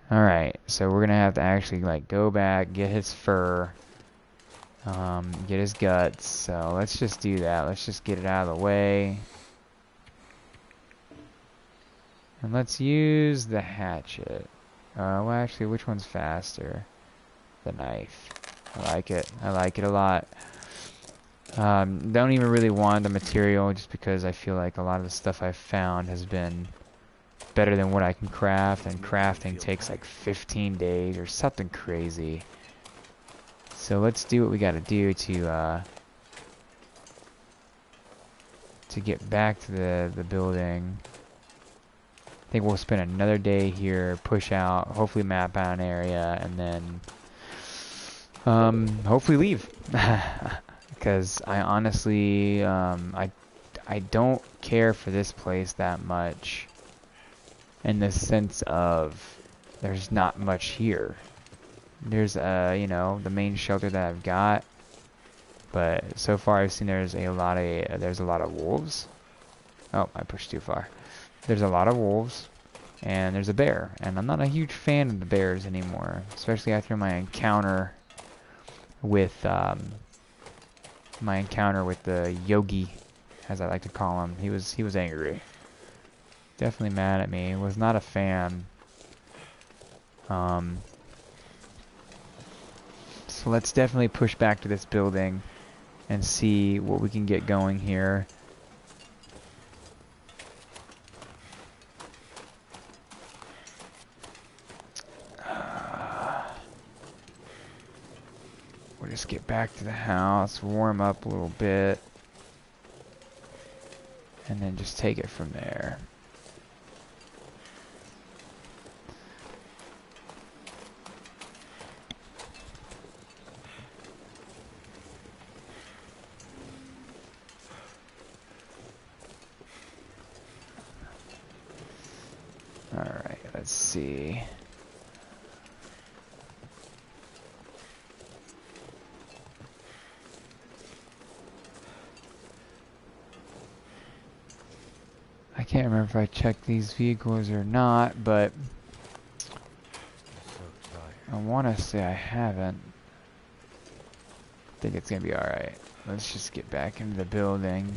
Alright, so we're going to have to actually like go back, get his fur, get his guts. So let's just do that. Let's just get it out of the way. And let's use the hatchet. Well, actually, which one's faster? The knife. I like it. I like it a lot. Don't even really want the material just because I feel like a lot of the stuff I've found has been better than what I can craft, and crafting takes like 15 days or something crazy. So let's do what we gotta do to get back to the building. I think we'll spend another day here, push out, hopefully map out an area, and then hopefully leave. Because I honestly, I don't care for this place that much, in the sense of there's not much here. There's you know, the main shelter that I've got, but so far I've seen there's a lot of wolves. Oh, I pushed too far. There's a lot of wolves, and there's a bear, and I'm not a huge fan of the bears anymore, especially after my encounter with the yogi, as I like to call him. He was angry, definitely mad at me. Was not a fan. So let's definitely push back to this building and see what we can get going here. Let's get back to the house, warm up a little bit, and then just take it from there. Alright, let's see. I can't remember if I checked these vehicles or not, but I want to say I haven't. I think it's going to be alright. Let's just get back into the building.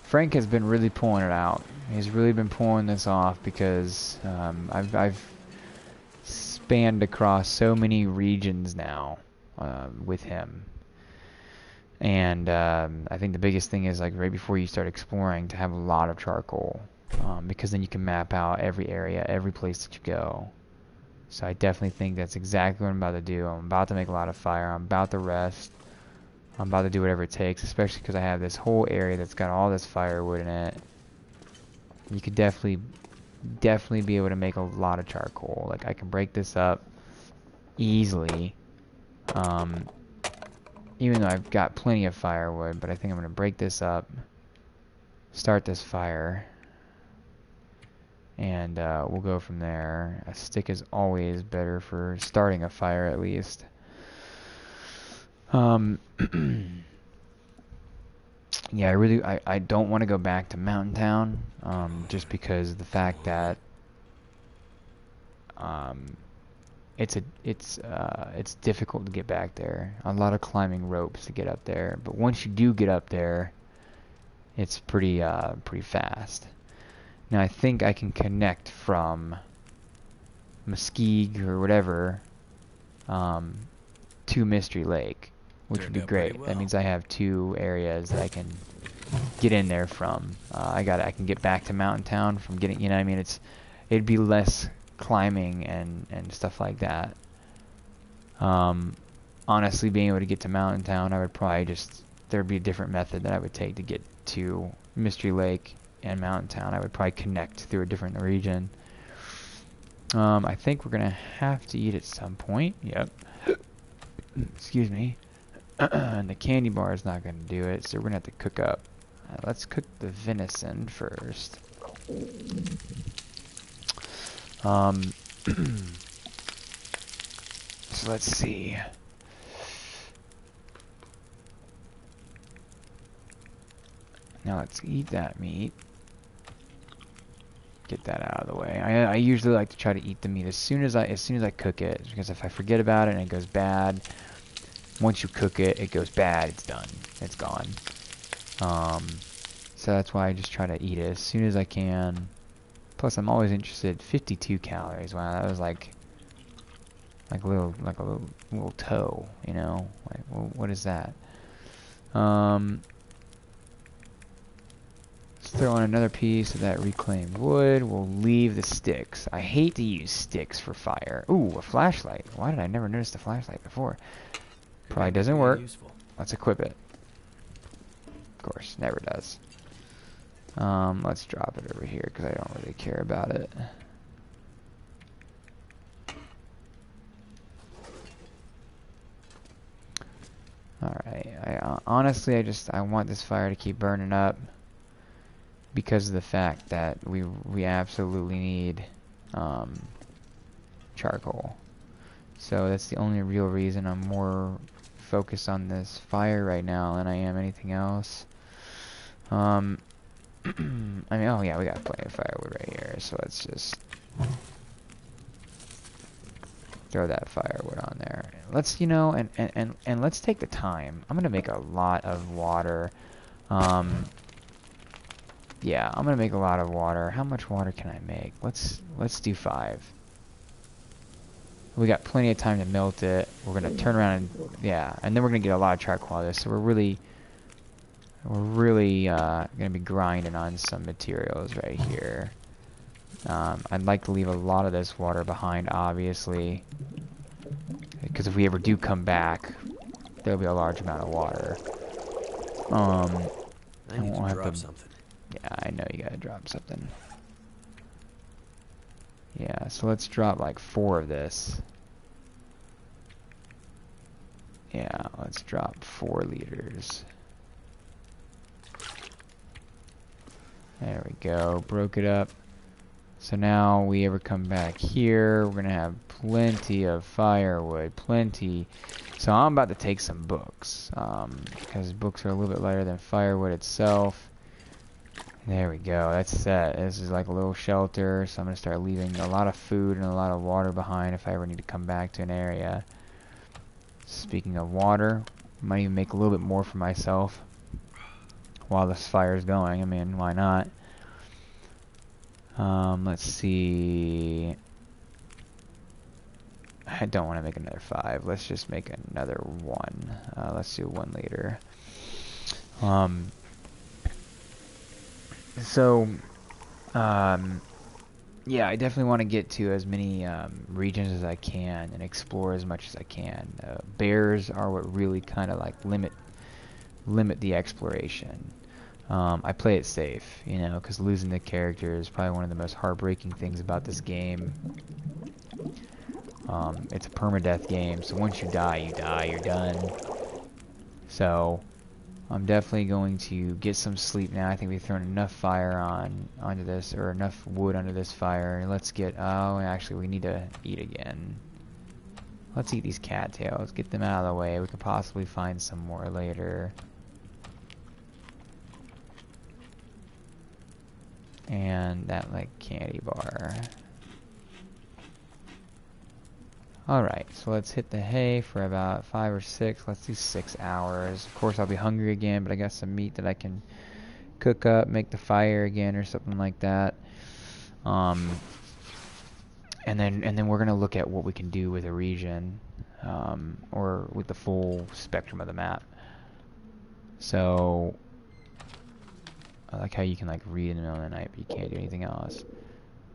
Frank has been really pulling it out. He's really been pulling this off because I've spanned across so many regions now with him. And I think the biggest thing is, like, right before you start exploring, to have a lot of charcoal, because then you can map out every area, every place that you go. So I definitely think that's exactly what I'm about to do. I'm about to make a lot of fire. I'm about to rest. I'm about to do whatever it takes, especially because I have this whole area that's got all this firewood in it. You could definitely be able to make a lot of charcoal. Like, I can break this up easily. Even though I've got plenty of firewood, but I think I'm going to break this up, start this fire, and we'll go from there. A stick is always better for starting a fire, at least. Yeah, I don't want to go back to Mountain Town, just because of the fact that it's difficult to get back there. A lot of climbing ropes to get up there, but once you do get up there, it's pretty fast. Now I think I can connect from Muskeg or whatever to Mystery Lake, which would be great. That means I have two areas that I can get in there from. I can get back to Mountain Town from getting, you know what I mean? It'd be less climbing and stuff like that. Honestly, being able to get to Mountain Town, I would probably there'd be a different method that I would take to get to Mystery Lake and Mountain Town. I would probably connect through a different region. I think we're gonna have to eat at some point. Yep. Excuse me. And the candy bar is not gonna do it, so we're gonna have to cook up. Let's cook the venison first. So let's see. Now let's eat that meat. Get that out of the way. I usually like to try to eat the meat as soon as I cook it, because if I forget about it and it goes bad, once you cook it, it goes bad. It's done. It's gone. So that's why I just try to eat it as soon as I can. Plus, I'm always interested. 52 calories. Wow, that was like a little toe, you know? Like, well, what is that? Let's throw on another piece of that reclaimed wood. We'll leave the sticks. I hate to use sticks for fire. Ooh, a flashlight. Why did I never notice the flashlight before? Probably doesn't work. Let's equip it. Of course, never does. Let's drop it over here because I don't really care about it. Alright, honestly, I want this fire to keep burning up because of the fact that we absolutely need charcoal. So that's the only real reason I'm more focused on this fire right now than I am anything else. I mean, oh yeah, we got plenty of firewood right here, so let's just throw that firewood on there. Let's, you know, and let's take the time. I'm gonna make a lot of water. Yeah, I'm gonna make a lot of water. How much water can I make? Let's do 5. We got plenty of time to melt it. We're gonna turn around and yeah, and then we're gonna get a lot of charcoal out of this. So we're really gonna be grinding on some materials right here. I'd like to leave a lot of this water behind, obviously, because if we ever do come back, there'll be a large amount of water. I need to drop something. Yeah, I know you gotta drop something. Yeah, so let's drop like 4 of this. Yeah, let's drop 4 liters. There we go, broke it up. So now we ever come back here, we're gonna have plenty of firewood, plenty. So I'm about to take some books, because books are a little bit lighter than firewood itself. There we go, that's set. This is like a little shelter, so I'm gonna start leaving a lot of food and a lot of water behind if I ever need to come back to an area. Speaking of water, might even make a little bit more for myself while this fire's going. I mean, why not? Let's see. I don't want to make another 5. Let's just make another 1. Let's do 1 liter. Yeah, I definitely want to get to as many regions as I can and explore as much as I can. Bears are what really kind of like limit the exploration. I play it safe, you know, because losing the character is probably one of the most heartbreaking things about this game. It's a permadeath game, so once you die, you're done. So I'm definitely going to get some sleep now. I think we've thrown enough fire onto this, or enough wood under this fire. Let's get, oh, actually we need to eat again. Let's eat these cattails, get them out of the way. We could possibly find some more later. And that, like, candy bar. Alright, so let's hit the hay for about 5 or 6. Let's do 6 hours. Of course, I'll be hungry again, but I got some meat that I can cook up, make the fire again, or something like that. And then we're gonna look at what we can do with a region, or with the full spectrum of the map. So I like how you can like read in the middle of the night, but you can't do anything else.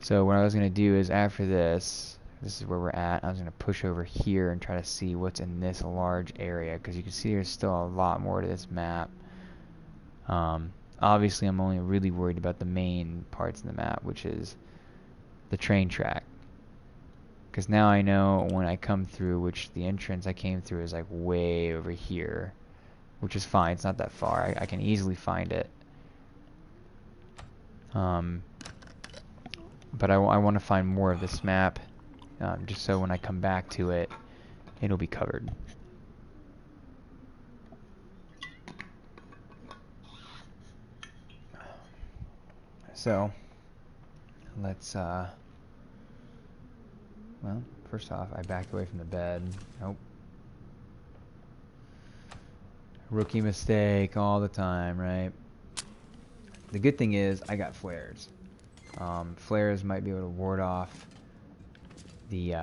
So what I was gonna do is after this is where we're at. I was gonna push over here and try to see what's in this large area, because you can see there's still a lot more to this map. Obviously, I'm only really worried about the main parts of the map, which is the train track. Because now I know when I come through, which the entrance I came through is like way over here, which is fine. It's not that far. I can easily find it. But I want to find more of this map, just so when I come back to it, it'll be covered. So, let's, well, first off, I backed away from the bed. Nope. Rookie mistake all the time, right? The good thing is, I got flares. Flares might be able to ward off the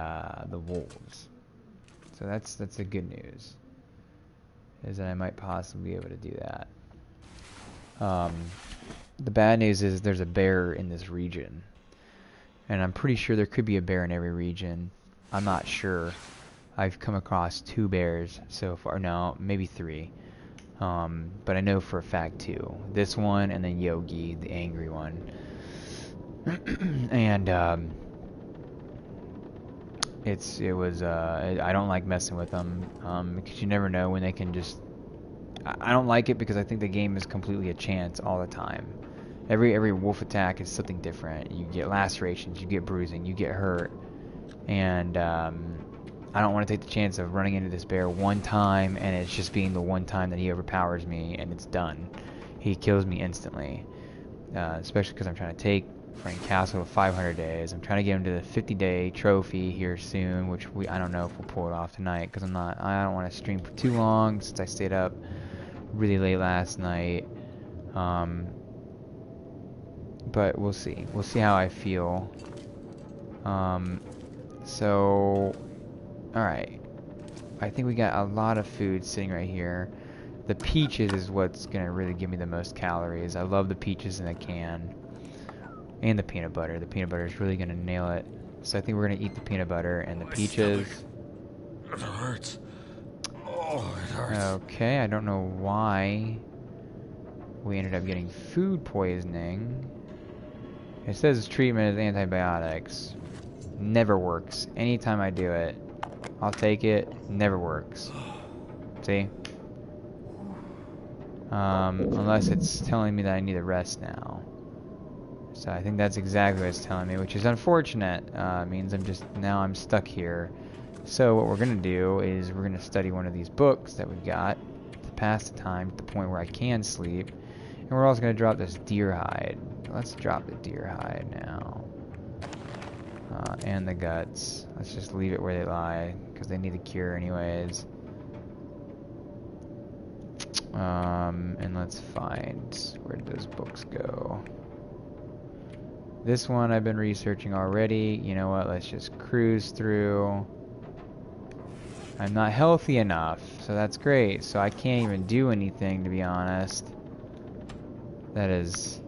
wolves. So that's the good news, is that I might possibly be able to do that. The bad news is there's a bear in this region, and I'm pretty sure there could be a bear in every region. I'm not sure. I've come across 2 bears so far. No, maybe 3. But I know for a fact 2. This one and then Yogi, the angry one. And I don't like messing with them, because you never know when they can just. I don't like it because I think the game is completely a chance all the time. Every wolf attack is something different. You get lacerations, you get bruising, you get hurt, and I don't want to take the chance of running into this bear one time and it's just being the one time that he overpowers me and it's done. He kills me instantly, especially because I'm trying to take Frank Castle to 500 days. I'm trying to get him to the 50-day trophy here soon, which I don't know if we'll pull it off tonight, because I don't want to stream for too long since I stayed up really late last night. But we'll see. We'll see how I feel. So, alright. I think we got a lot of food sitting right here. The peaches is what's going to really give me the most calories. I love the peaches in a can. And the peanut butter. The peanut butter is really gonna nail it. So I think we're gonna eat the peanut butter and the peaches. It hurts. Oh, it hurts. Okay, I don't know why we ended up getting food poisoning. It says treatment is antibiotics. Never works. Anytime I do it, I'll take it. Never works. See? Unless it's telling me that I need a rest now. So I think that's exactly what it's telling me, which is unfortunate. Means I'm stuck here. So what we're gonna do is we're gonna study one of these books that we've got to pass the time to the point where I can sleep. And we're also gonna drop this deer hide. Let's drop the deer hide now. And the guts. Let's just leave it where they lie, because they need a cure anyways. And let's find, where did those books go? This one I've been researching already. You know what, let's just cruise through. I'm not healthy enough, so that's great. So I can't even do anything, to be honest. That is...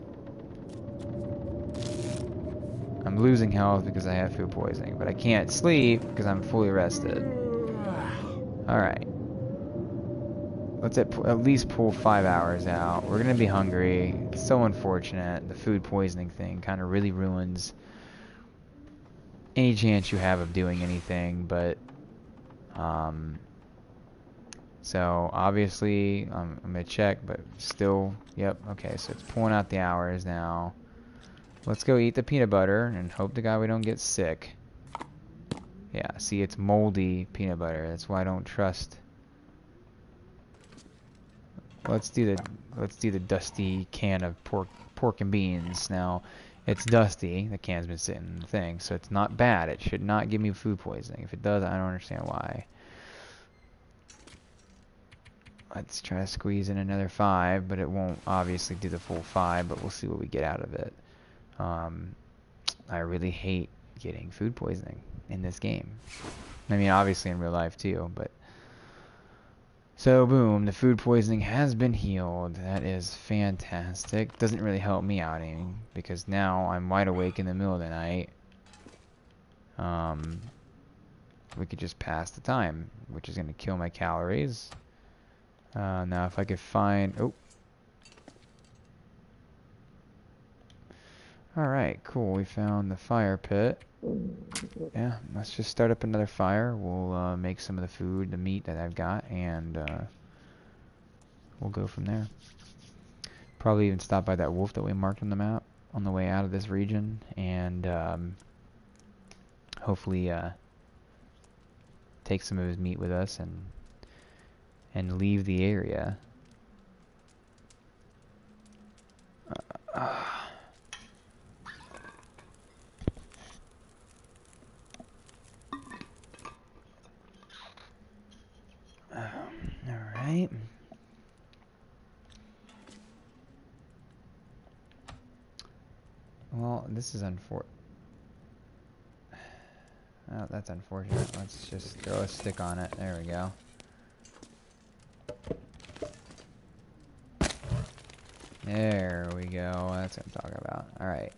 I'm losing health because I have food poisoning, but I can't sleep because I'm fully rested. Alright. Let's at least pull 5 hours out. We're gonna be hungry. It's so unfortunate. The food poisoning thing kind of really ruins any chance you have of doing anything, but so obviously I'm gonna check, but still, yep, okay, so it's pulling out the hours now. Let's go eat the peanut butter and hope to God we don't get sick. Yeah, see, it's moldy peanut butter. That's why I don't trust. Let's do the dusty can of pork and beans. Now, it's dusty. The can's been sitting in the thing, so it's not bad. It should not give me food poisoning. If it does, I don't understand why. Let's try to squeeze in another 5, but it won't obviously do the full 5, but we'll see what we get out of it. I really hate getting food poisoning in this game. I mean, obviously in real life too, but... So, boom, the food poisoning has been healed. That is fantastic. Doesn't really help me out any, because now I'm wide awake in the middle of the night. We could just pass the time, which is going to kill my calories. Now if I could find... Oh. Alright, cool. We found the fire pit. Yeah, let's just start up another fire. We'll make some of the food, the meat that I've got, and we'll go from there. Probably even stop by that wolf that we marked on the map on the way out of this region, and hopefully take some of his meat with us and leave the area. Alright. Well, this is unfortunate. Oh, that's unfortunate. Let's just throw a stick on it. There we go. There we go. That's what I'm talking about. Alright.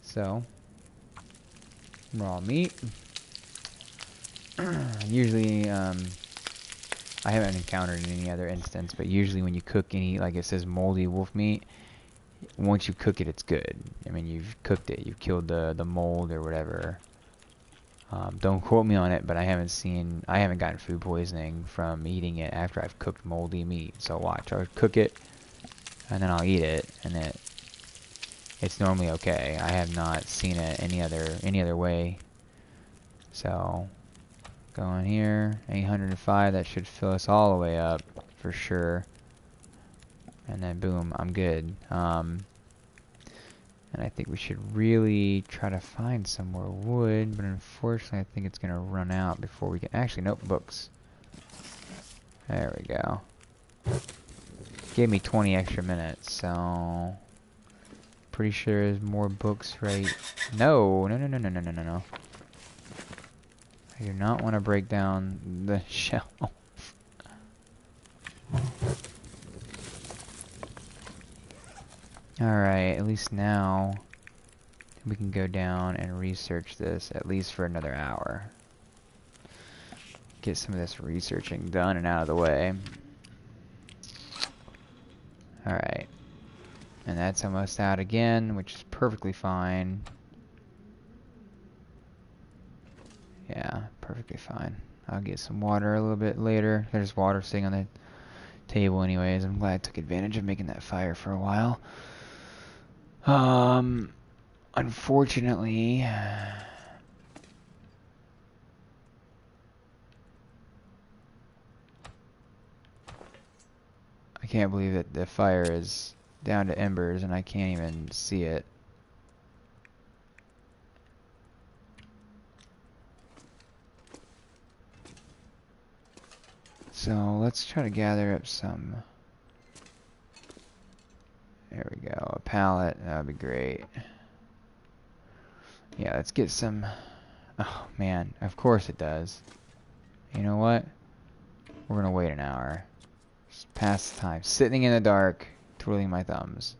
So, raw meat. Usually, I haven't encountered any other instance, but usually when you cook any, like it says moldy wolf meat, once you cook it, it's good. I mean, you've cooked it, you've killed the mold or whatever. Don't quote me on it, but I haven't gotten food poisoning from eating it after I've cooked moldy meat. So watch, I'll cook it, and then I'll eat it, and it's normally okay. I have not seen it any other way. So, go in here, 805, that should fill us all the way up, for sure. And then boom, I'm good. And I think we should really try to find some more wood, but unfortunately I think it's gonna run out before we can... Actually, nope, books. There we go. Gave me 20 extra minutes, so... Pretty sure there's more books right... No! No. I do not want to break down the shelf. Alright, at least now we can go down and research this at least for another hour. Get some of this researching done and out of the way. Alright. And that's almost out again, which is perfectly fine. Yeah, perfectly fine. I'll get some water a little bit later. There's water sitting on the table anyways. I'm glad I took advantage of making that fire for a while. Unfortunately, I can't believe that the fire is down to embers and I can't even see it. So let's try to gather up some. There we go, a pallet, that'd be great. Yeah, let's get some. Oh man, of course it does. You know what? We're gonna wait an hour. Just pass the time. Sitting in the dark, twiddling my thumbs.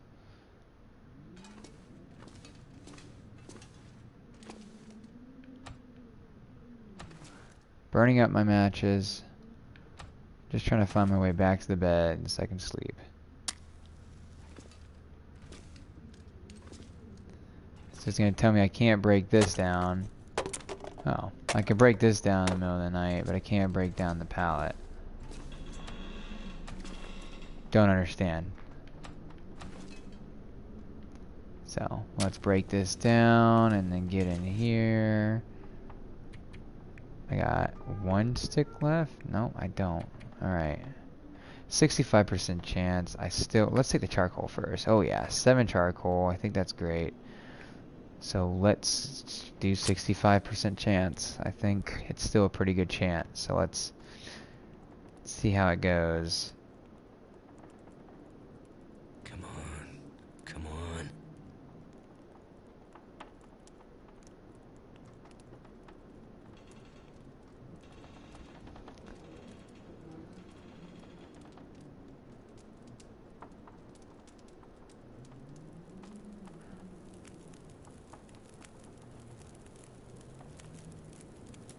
Burning up my matches. Just trying to find my way back to the bed so I can sleep. So it's going to tell me I can't break this down. Oh, I can break this down in the middle of the night, but I can't break down the pallet. Don't understand. So, let's break this down and then get in here. I got one stick left? No, I don't. Alright. 65% chance. Let's take the charcoal first. Oh yeah, 7 charcoal. I think that's great. So let's do 65% chance. I think it's still a pretty good chance. So let's see how it goes. Come on. Come on.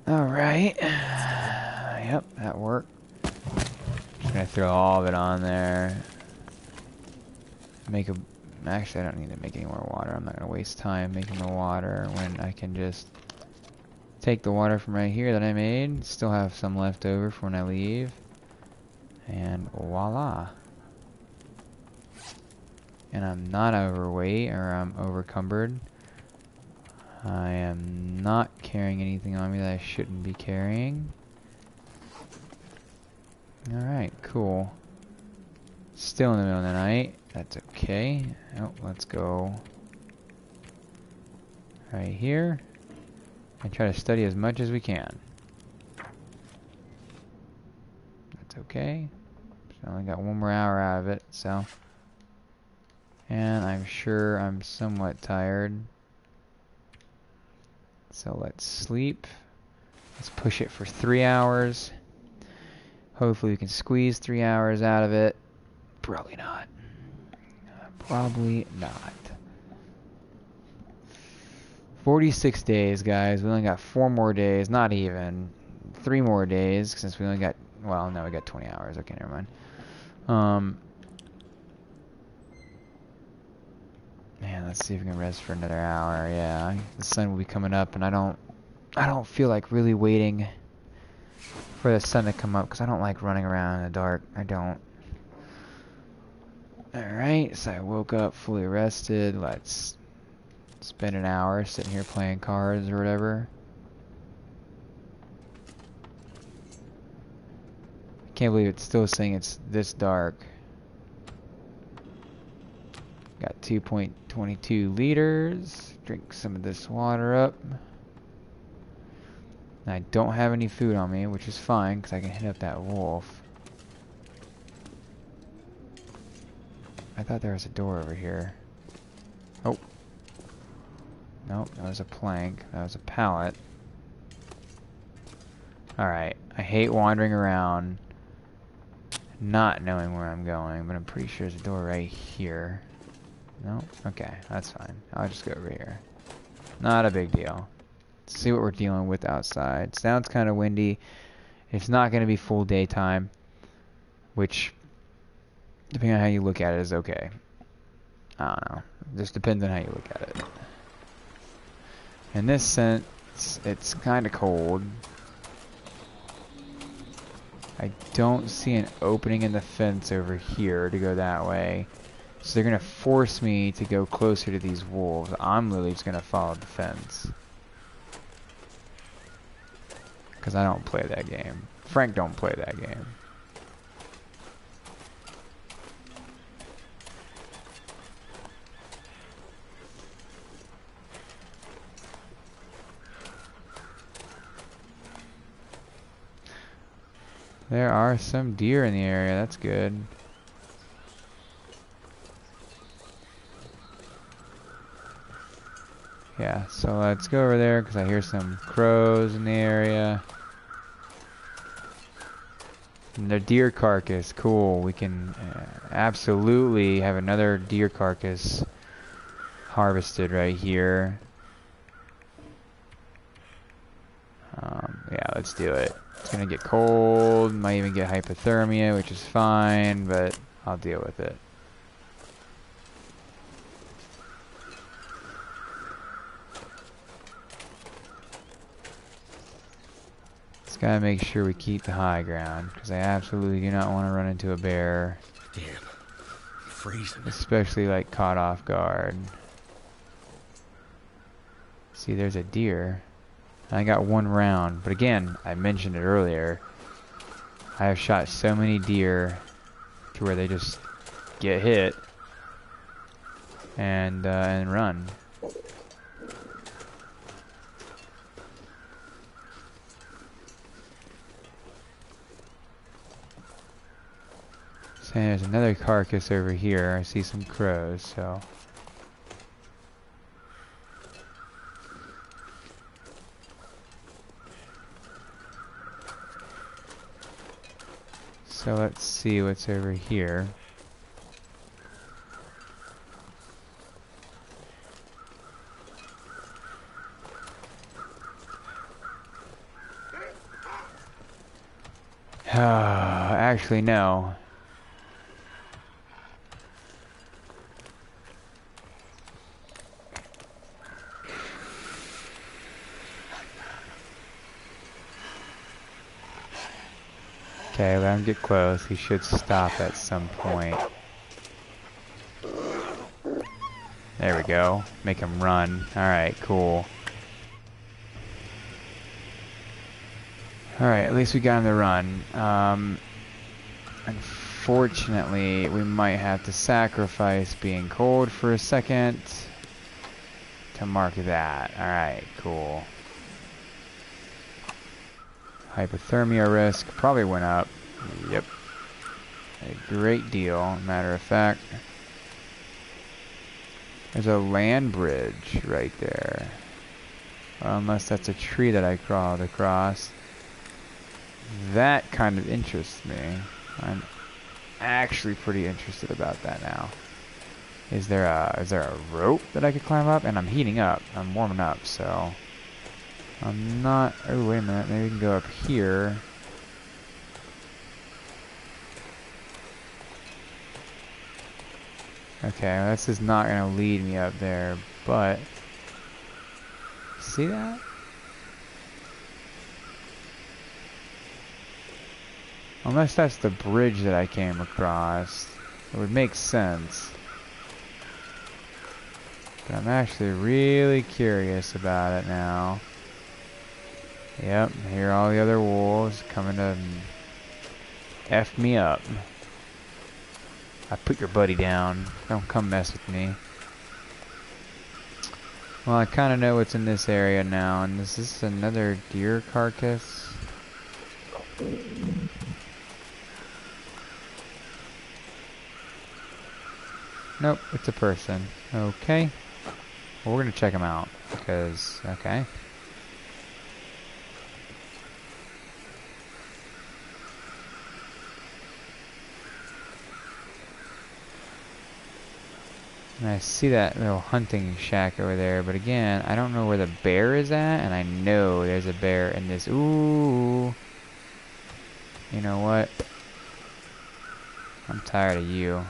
Alright. Yep, that worked. Just gonna throw all of it on there. Actually, I don't need to make any more water. I'm not gonna waste time making the water when I can just take the water from right here that I made. Still have some left over for when I leave. And voila. And I'm not overweight or I'm overcumbered. I am not carrying anything on me that I shouldn't be carrying. Alright, cool. Still in the middle of the night. That's okay. Oh, let's go right here and try to study as much as we can. That's okay. So I only got one more hour out of it, so. And I'm sure I'm somewhat tired. So let's sleep. Let's push it for 3 hours. Hopefully we can squeeze 3 hours out of it. Probably not. Probably not. 46 days, guys. We only got 4 more days. Not even. 3 more days, since we only got... Well, no, we got 20 hours. Okay, never mind. Man, let's see if we can rest for another hour. Yeah, the sun will be coming up, and I don't feel like really waiting for the sun to come up, because I don't like running around in the dark. I don't. Alright, so I woke up fully rested. Let's spend an hour sitting here playing cards or whatever. Can't believe it's still saying it's this dark. Got 2.22 liters. Drink some of this water up. And I don't have any food on me, which is fine, because I can hit up that wolf. I thought there was a door over here. Oh. Nope, that was a plank. That was a pallet. Alright, I hate wandering around not knowing where I'm going, but I'm pretty sure there's a door right here. No? Okay, that's fine. I'll just go over here. Not a big deal. Let's see what we're dealing with outside. Sounds kind of windy. It's not going to be full daytime, which, depending on how you look at it, is okay. I don't know. Just depends on how you look at it. In this sense, it's kind of cold. I don't see an opening in the fence over here to go that way. So they're going to force me to go closer to these wolves. I'm literally just going to follow the fence. Because I don't play that game. Frank don't play that game. There are some deer in the area. That's good. Yeah, so let's go over there because I hear some crows in the area. And their deer carcass, cool. We can absolutely have another deer carcass harvested right here. Yeah, let's do it. It's gonna get cold, might even get hypothermia, which is fine, but I'll deal with it. Just gotta make sure we keep the high ground, because I absolutely do not want to run into a bear. Damn. I'm freezing. Especially like caught off guard. See, there's a deer. I got one round, but again, I mentioned it earlier. I have shot so many deer to where they just get hit and run. So there's another carcass over here. I see some crows, so. So let's see what's over here. Actually, no. Okay, let him get close. He should stop at some point. There we go. Make him run. Alright, cool. Alright, at least we got him to run. Unfortunately, we might have to sacrifice being cold for a second to mark that. Alright, cool. Hypothermia risk probably went up. Yep. A great deal, matter of fact. There's a land bridge right there. Well, unless that's a tree that I crawled across. That kind of interests me. I'm actually pretty interested about that now. Is there a rope that I could climb up? And I'm heating up. I'm warming up, so I'm not. Oh, wait a minute. Maybe we can go up here. Okay, well, this is not going to lead me up there, but see that? Unless that's the bridge that I came across, it would make sense. But I'm actually really curious about it now. Yep, here are all the other wolves coming to F me up. I put your buddy down. Don't come mess with me. Well, I kind of know what's in this area now, and is this another deer carcass? Nope, it's a person. Okay. Well, we're gonna check him out, because, okay. And I see that little hunting shack over there, but again, I don't know where the bear is at, and I know there's a bear in this. Ooh. You know what? I'm tired of you.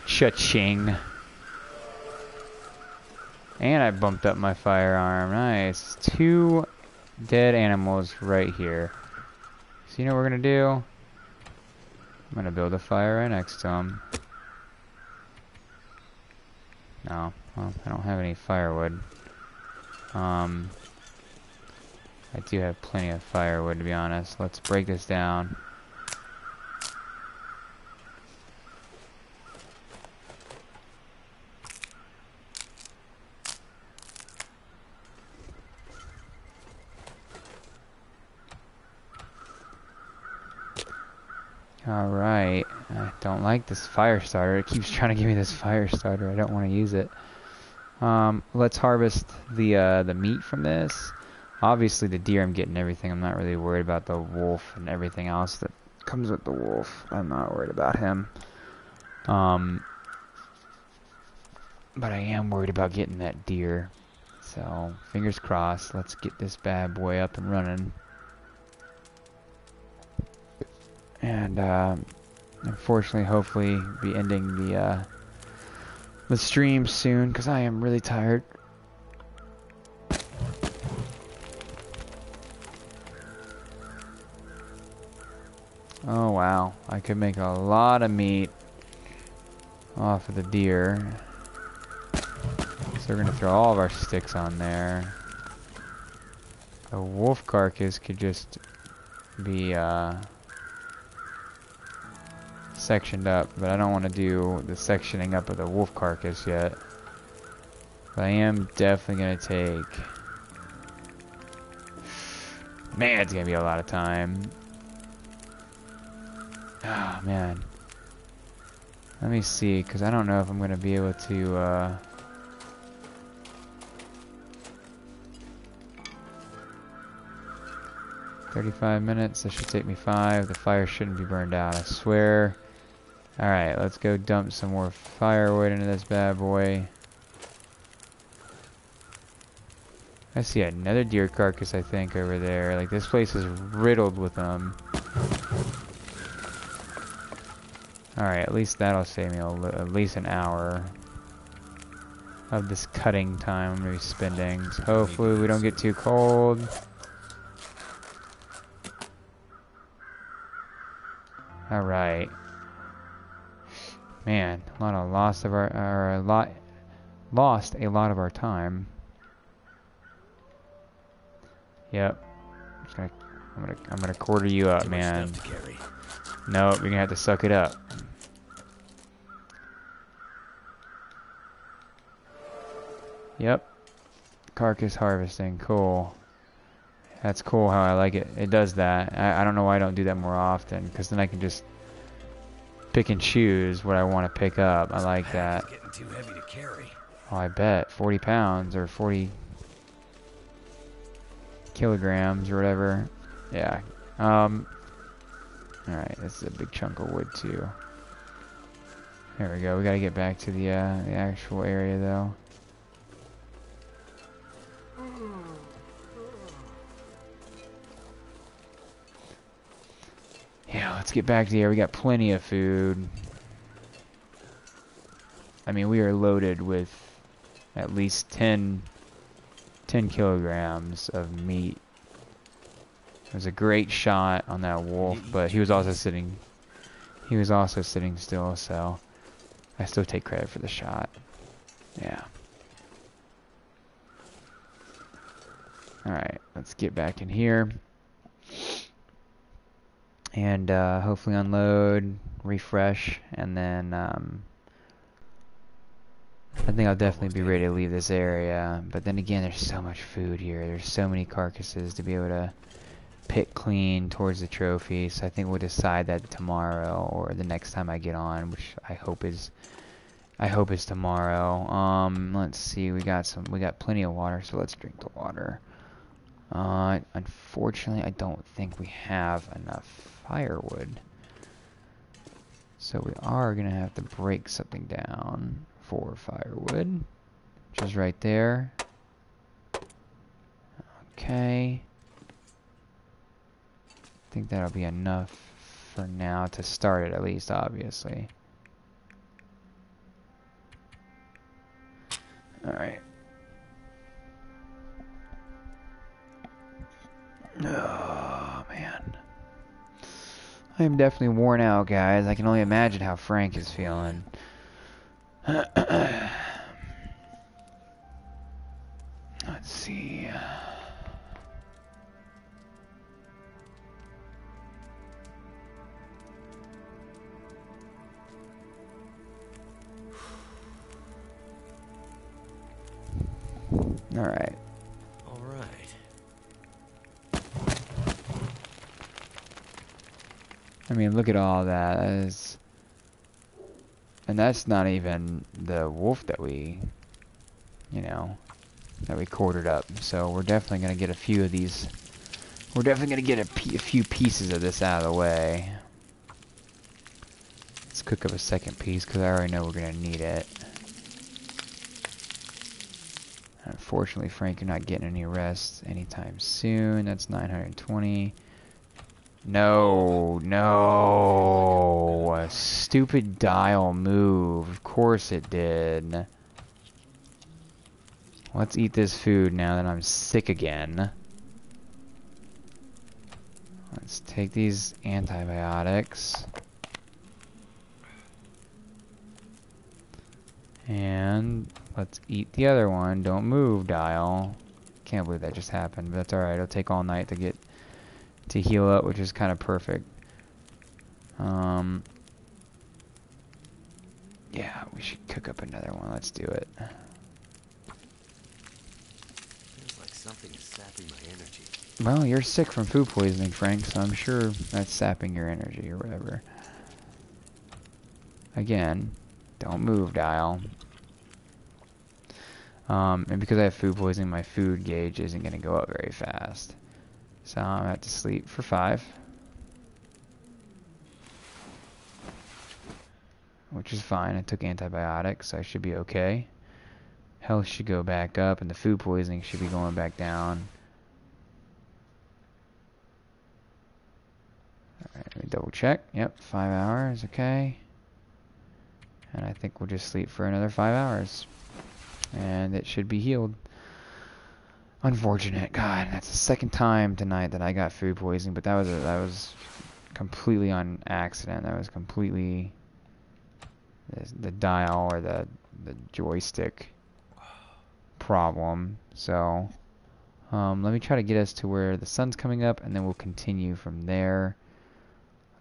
Cha-ching. And I bumped up my firearm. Nice. 2 dead animals right here. So you know what we're gonna do? I'm gonna build a fire right next to them. No, well, I don't have any firewood. I do have plenty of firewood, to be honest. Let's break this down. Alright, I don't like this fire starter. It keeps trying to give me this fire starter. I don't want to use it. Let's harvest the meat from this. Obviously the deer, I'm getting everything. I'm not really worried about the wolf and everything else that comes with the wolf. I'm not worried about him. But I am worried about getting that deer. So, fingers crossed. Let's get this bad boy up and running. And unfortunately, hopefully, be ending the stream soon because I am really tired. Oh wow, I could make a lot of meat off of the deer. So we're gonna throw all of our sticks on there. The wolf carcass could just be sectioned up, but I don't want to do the sectioning up of the wolf carcass yet. But I am definitely going to take... Man, it's going to be a lot of time. Oh, man. Let me see, because I don't know if I'm going to be able to... 35 minutes, that should take me 5. The fire shouldn't be burned out, I swear. Alright, let's go dump some more firewood into this bad boy. I see another deer carcass, I think, over there. Like, this place is riddled with them. Alright, at least that'll save me at least an hour of this cutting time I'm going to be spending. So hopefully we don't get too cold. Alright. Man, lost a lot of our time. Yep. I'm gonna quarter you up, man. Nope, you're gonna have to suck it up. Yep. Carcass harvesting, cool. That's cool how I like it. It does that. I don't know why I don't do that more often, because then I can just pick and choose what I want to pick up. I like that. It's getting too heavy to carry. Oh, I bet. 40 pounds or 40 kilograms or whatever. Yeah. Alright, this is a big chunk of wood too. There we go. We gotta get back to the actual area though. Yeah, let's get back to here. We got plenty of food. I mean, we are loaded with at least 10 kilograms of meat. It was a great shot on that wolf, but he was also sitting still, so I still take credit for the shot. Yeah. Alright, let's get back in here. And hopefully unload, refresh, and then I think I'll definitely be ready to leave this area. But then again, there's so much food here. There's so many carcasses to be able to pick clean towards the trophy. So I think we'll decide that tomorrow or the next time I get on, which I hope is tomorrow. Let's see. We got plenty of water, so let's drink the water. Unfortunately, I don't think we have enough firewood. So we are gonna have to break something down for firewood, which is right there. Okay. I think that'll be enough for now to start it, at least, obviously. Alright. Oh, man. I am definitely worn out, guys. I can only imagine how Frank is feeling. Let's see. All right. All right. I mean, look at all that. And that's not even the wolf that we, that we quartered up. So we're definitely going to get a few of these. We're definitely going to get a few pieces of this out of the way. Let's cook up a second piece because I already know we're going to need it. Unfortunately, Frank, you're not getting any rest anytime soon. That's 920. No, no. A stupid dial move. Of course it did. Let's eat this food now that I'm sick again. Let's take these antibiotics. And let's eat the other one. Don't move, dial. Can't believe that just happened, but that's alright. It'll take all night to heal up, which is kind of perfect. Yeah, we should cook up another one. Let's do it. Feels like something is sapping my energy. Well, you're sick from food poisoning, Frank, so I'm sure that's sapping your energy or whatever. Again, don't move, dial. And because I have food poisoning, my food gauge isn't going to go up very fast. So I'm going to have to sleep for 5. Which is fine. I took antibiotics, so I should be okay. Health should go back up, and the food poisoning should be going back down. Alright, let me double check. Yep, 5 hours, okay. And I think we'll just sleep for another 5 hours. And it should be healed. Unfortunate. God, that's the second time tonight that I got food poisoning, but that was completely on accident. That was completely the dial or the joystick problem. So let me try to get us to where the sun's coming up, and then we'll continue from there.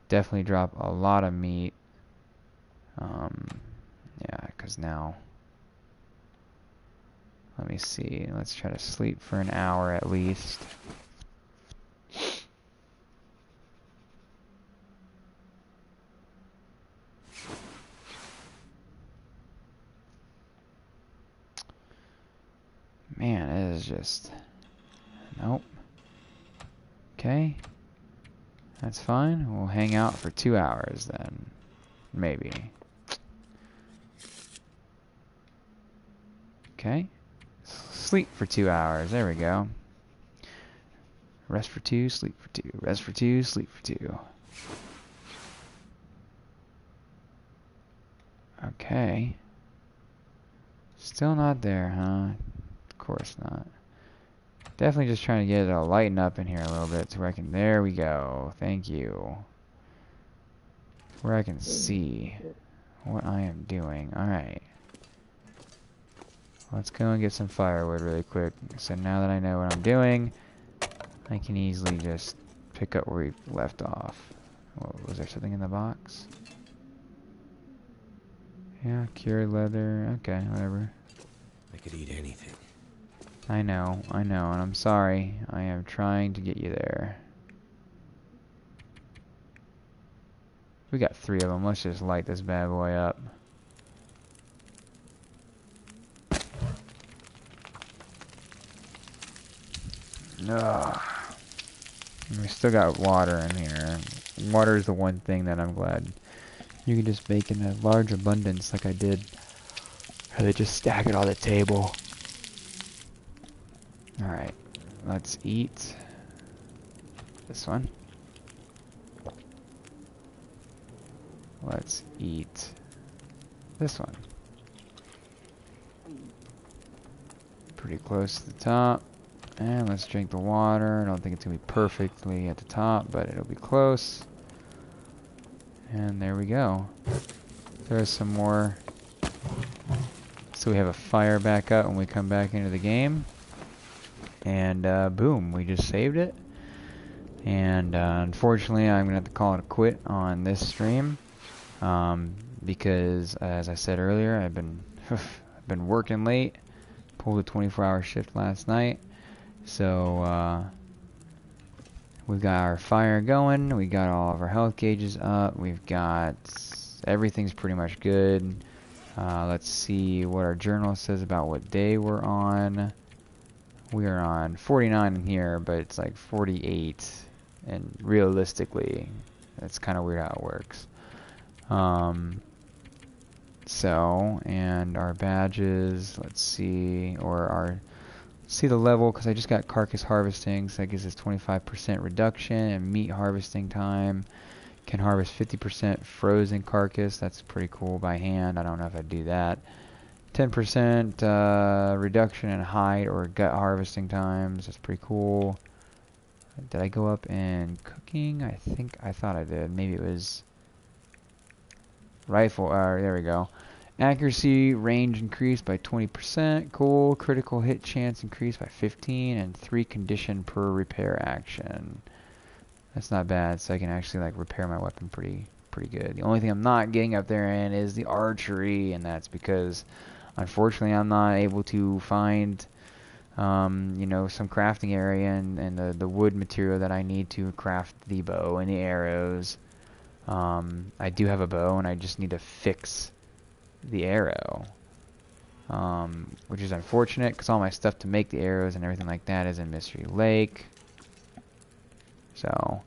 Definitely drop a lot of meat. Yeah, because now, let me see. Let's try to sleep for an hour at least. Man, it is just... Nope. Okay. That's fine. We'll hang out for 2 hours then. Maybe. Okay. Sleep for 2 hours. There we go. Rest for 2, sleep for 2. Rest for 2, sleep for 2. Okay. Still not there, huh? Of course not. Definitely just trying to get it to lighten up in here a little bit so where I can... There we go. Thank you. Where I can see what I am doing. Alright. Let's go and get some firewood really quick. So now that I know what I'm doing, I can easily just pick up where we left off. Whoa, was there something in the box? Yeah, cured leather. Okay, whatever. I could eat anything. I know, and I'm sorry. I am trying to get you there. We got 3 of them. Let's just light this bad boy up. Ugh. We still got water in here. Water is the one thing that I'm glad you can just make in a large abundance like I did. Or they just stack it on the table. Alright, let's eat this one. Let's eat this one. Pretty close to the top. And let's drink the water. I don't think it's going to be perfectly at the top, but it'll be close. And there we go. There's some more. So we have a fire back up when we come back into the game. And boom, we just saved it. And unfortunately, I'm going to have to call it a quit on this stream. Because, as I said earlier, I've been working late. Pulled a 24-hour shift last night. So, we've got our fire going, we got all of our health gauges up, we've got, everything's pretty much good. Let's see what our journal says about what day we're on. We are on 49 in here, but it's like 48, and realistically, that's kind of weird how it works. So, and our badges, let's see, or our... See the level, because I just got carcass harvesting, so that gives us 25% reduction, and meat harvesting time. Can harvest 50% frozen carcass, that's pretty cool by hand, I don't know if I'd do that. 10% reduction in hide or gut harvesting times, that's pretty cool. Did I go up in cooking? I thought I did, maybe it was rifle, there we go. Accuracy range increased by 20%. Cool. Critical hit chance increased by 15, and 3 condition per repair action. That's not bad. So I can actually like repair my weapon pretty good. The only thing I'm not getting up there in is the archery, and that's because unfortunately I'm not able to find you know, some crafting area and the wood material that I need to craft the bow and the arrows. I do have a bow, and I just need to fix the arrow, which is unfortunate because all my stuff to make the arrows and everything like that is in Mystery Lake. So,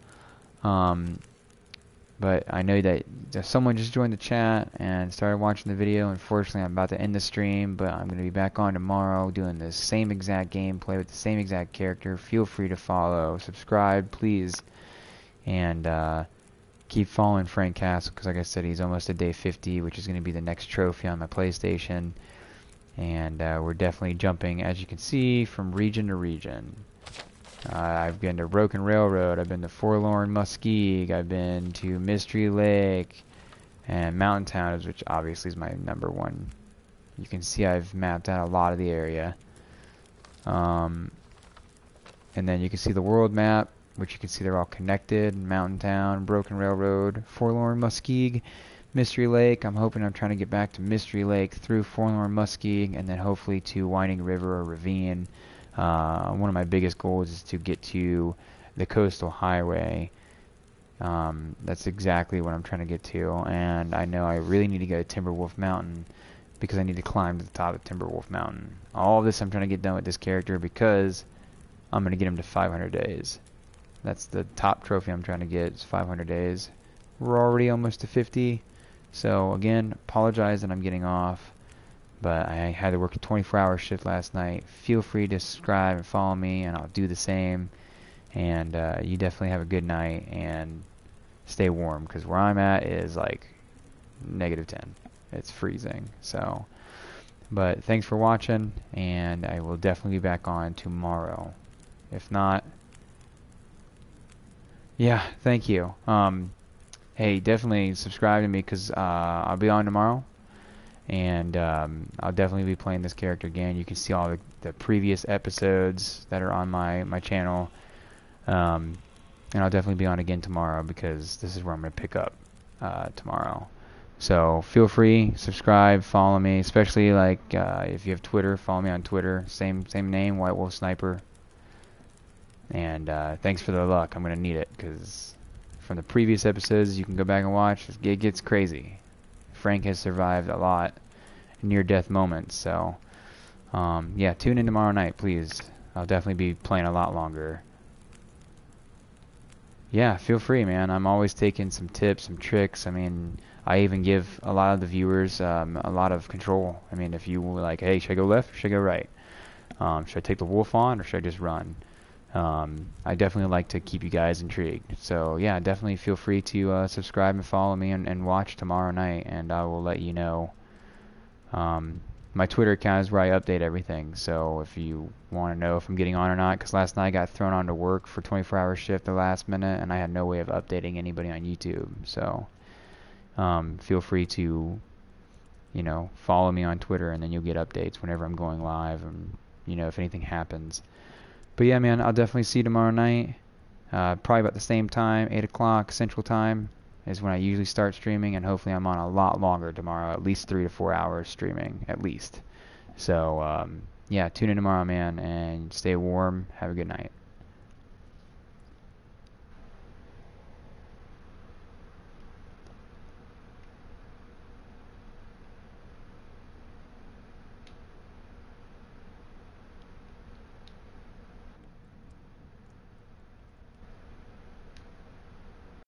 but I know that someone just joined the chat and started watching the video. Unfortunately, I'm about to end the stream, but I'm going to be back on tomorrow doing the same exact gameplay with the same exact character. Feel free to follow, subscribe, please, and keep following Frank Castle, because like I said, he's almost at day 50, which is going to be the next trophy on my PlayStation. And we're definitely jumping, as you can see, from region to region. I've been to Broken Railroad, I've been to Forlorn Muskeg, I've been to Mystery Lake, and Mountain Town, which obviously is my #1. You can see I've mapped out a lot of the area. And then you can see the world map, which you can see they're all connected. Mountain Town, Broken Railroad, Forlorn Muskeg, Mystery Lake. I'm trying to get back to Mystery Lake through Forlorn Muskeg, and then hopefully to Winding River or Ravine. One of my biggest goals is to get to the Coastal Highway. That's exactly what I'm trying to get to, and I know I really need to go to Timberwolf Mountain because I need to climb to the top of Timberwolf Mountain. All of this I'm trying to get done with this character because I'm going to get him to 500 days. That's the top trophy I'm trying to get, is 500 days. We're already almost to 50, so again, apologize that I'm getting off, but I had to work a 24-hour shift last night. Feel free to subscribe and follow me, and I'll do the same. And you definitely have a good night, and stay warm, because where I'm at is like -10. It's freezing, so. But thanks for watching, and I will definitely be back on tomorrow. If not, yeah, thank you. Hey, definitely subscribe to me, because I'll be on tomorrow, and I'll definitely be playing this character again. You can see all the previous episodes that are on my channel, and I'll definitely be on again tomorrow, because this is where I'm going to pick up tomorrow. So feel free, subscribe, follow me, especially like if you have Twitter, follow me on Twitter. Same name, White Wolf Sniper. And thanks for the luck. I'm going to need it, because from the previous episodes you can go back and watch, it gets crazy. Frank has survived a lot near-death moments. So yeah, tune in tomorrow night, please. I'll definitely be playing a lot longer. Yeah, feel free, man. I'm always taking some tips, some tricks. I mean, I even give a lot of the viewers a lot of control. I mean, if you were like, hey, should I go left or should I go right? Should I take the wolf on or should I just run? I definitely like to keep you guys intrigued. So yeah, definitely feel free to subscribe and follow me and watch tomorrow night, and I will let you know. My Twitter account is where I update everything. So if you want to know if I'm getting on or not, because last night I got thrown on to work for 24-hour shift the last minute, and I had no way of updating anybody on YouTube. So feel free to, follow me on Twitter, and then you'll get updates whenever I'm going live, and if anything happens. But yeah, man, I'll definitely see you tomorrow night. Probably about the same time, 8 o'clock Central Time is when I usually start streaming, and hopefully I'm on a lot longer tomorrow, at least 3 to 4 hours streaming, at least. So, yeah, tune in tomorrow, man, and stay warm. Have a good night.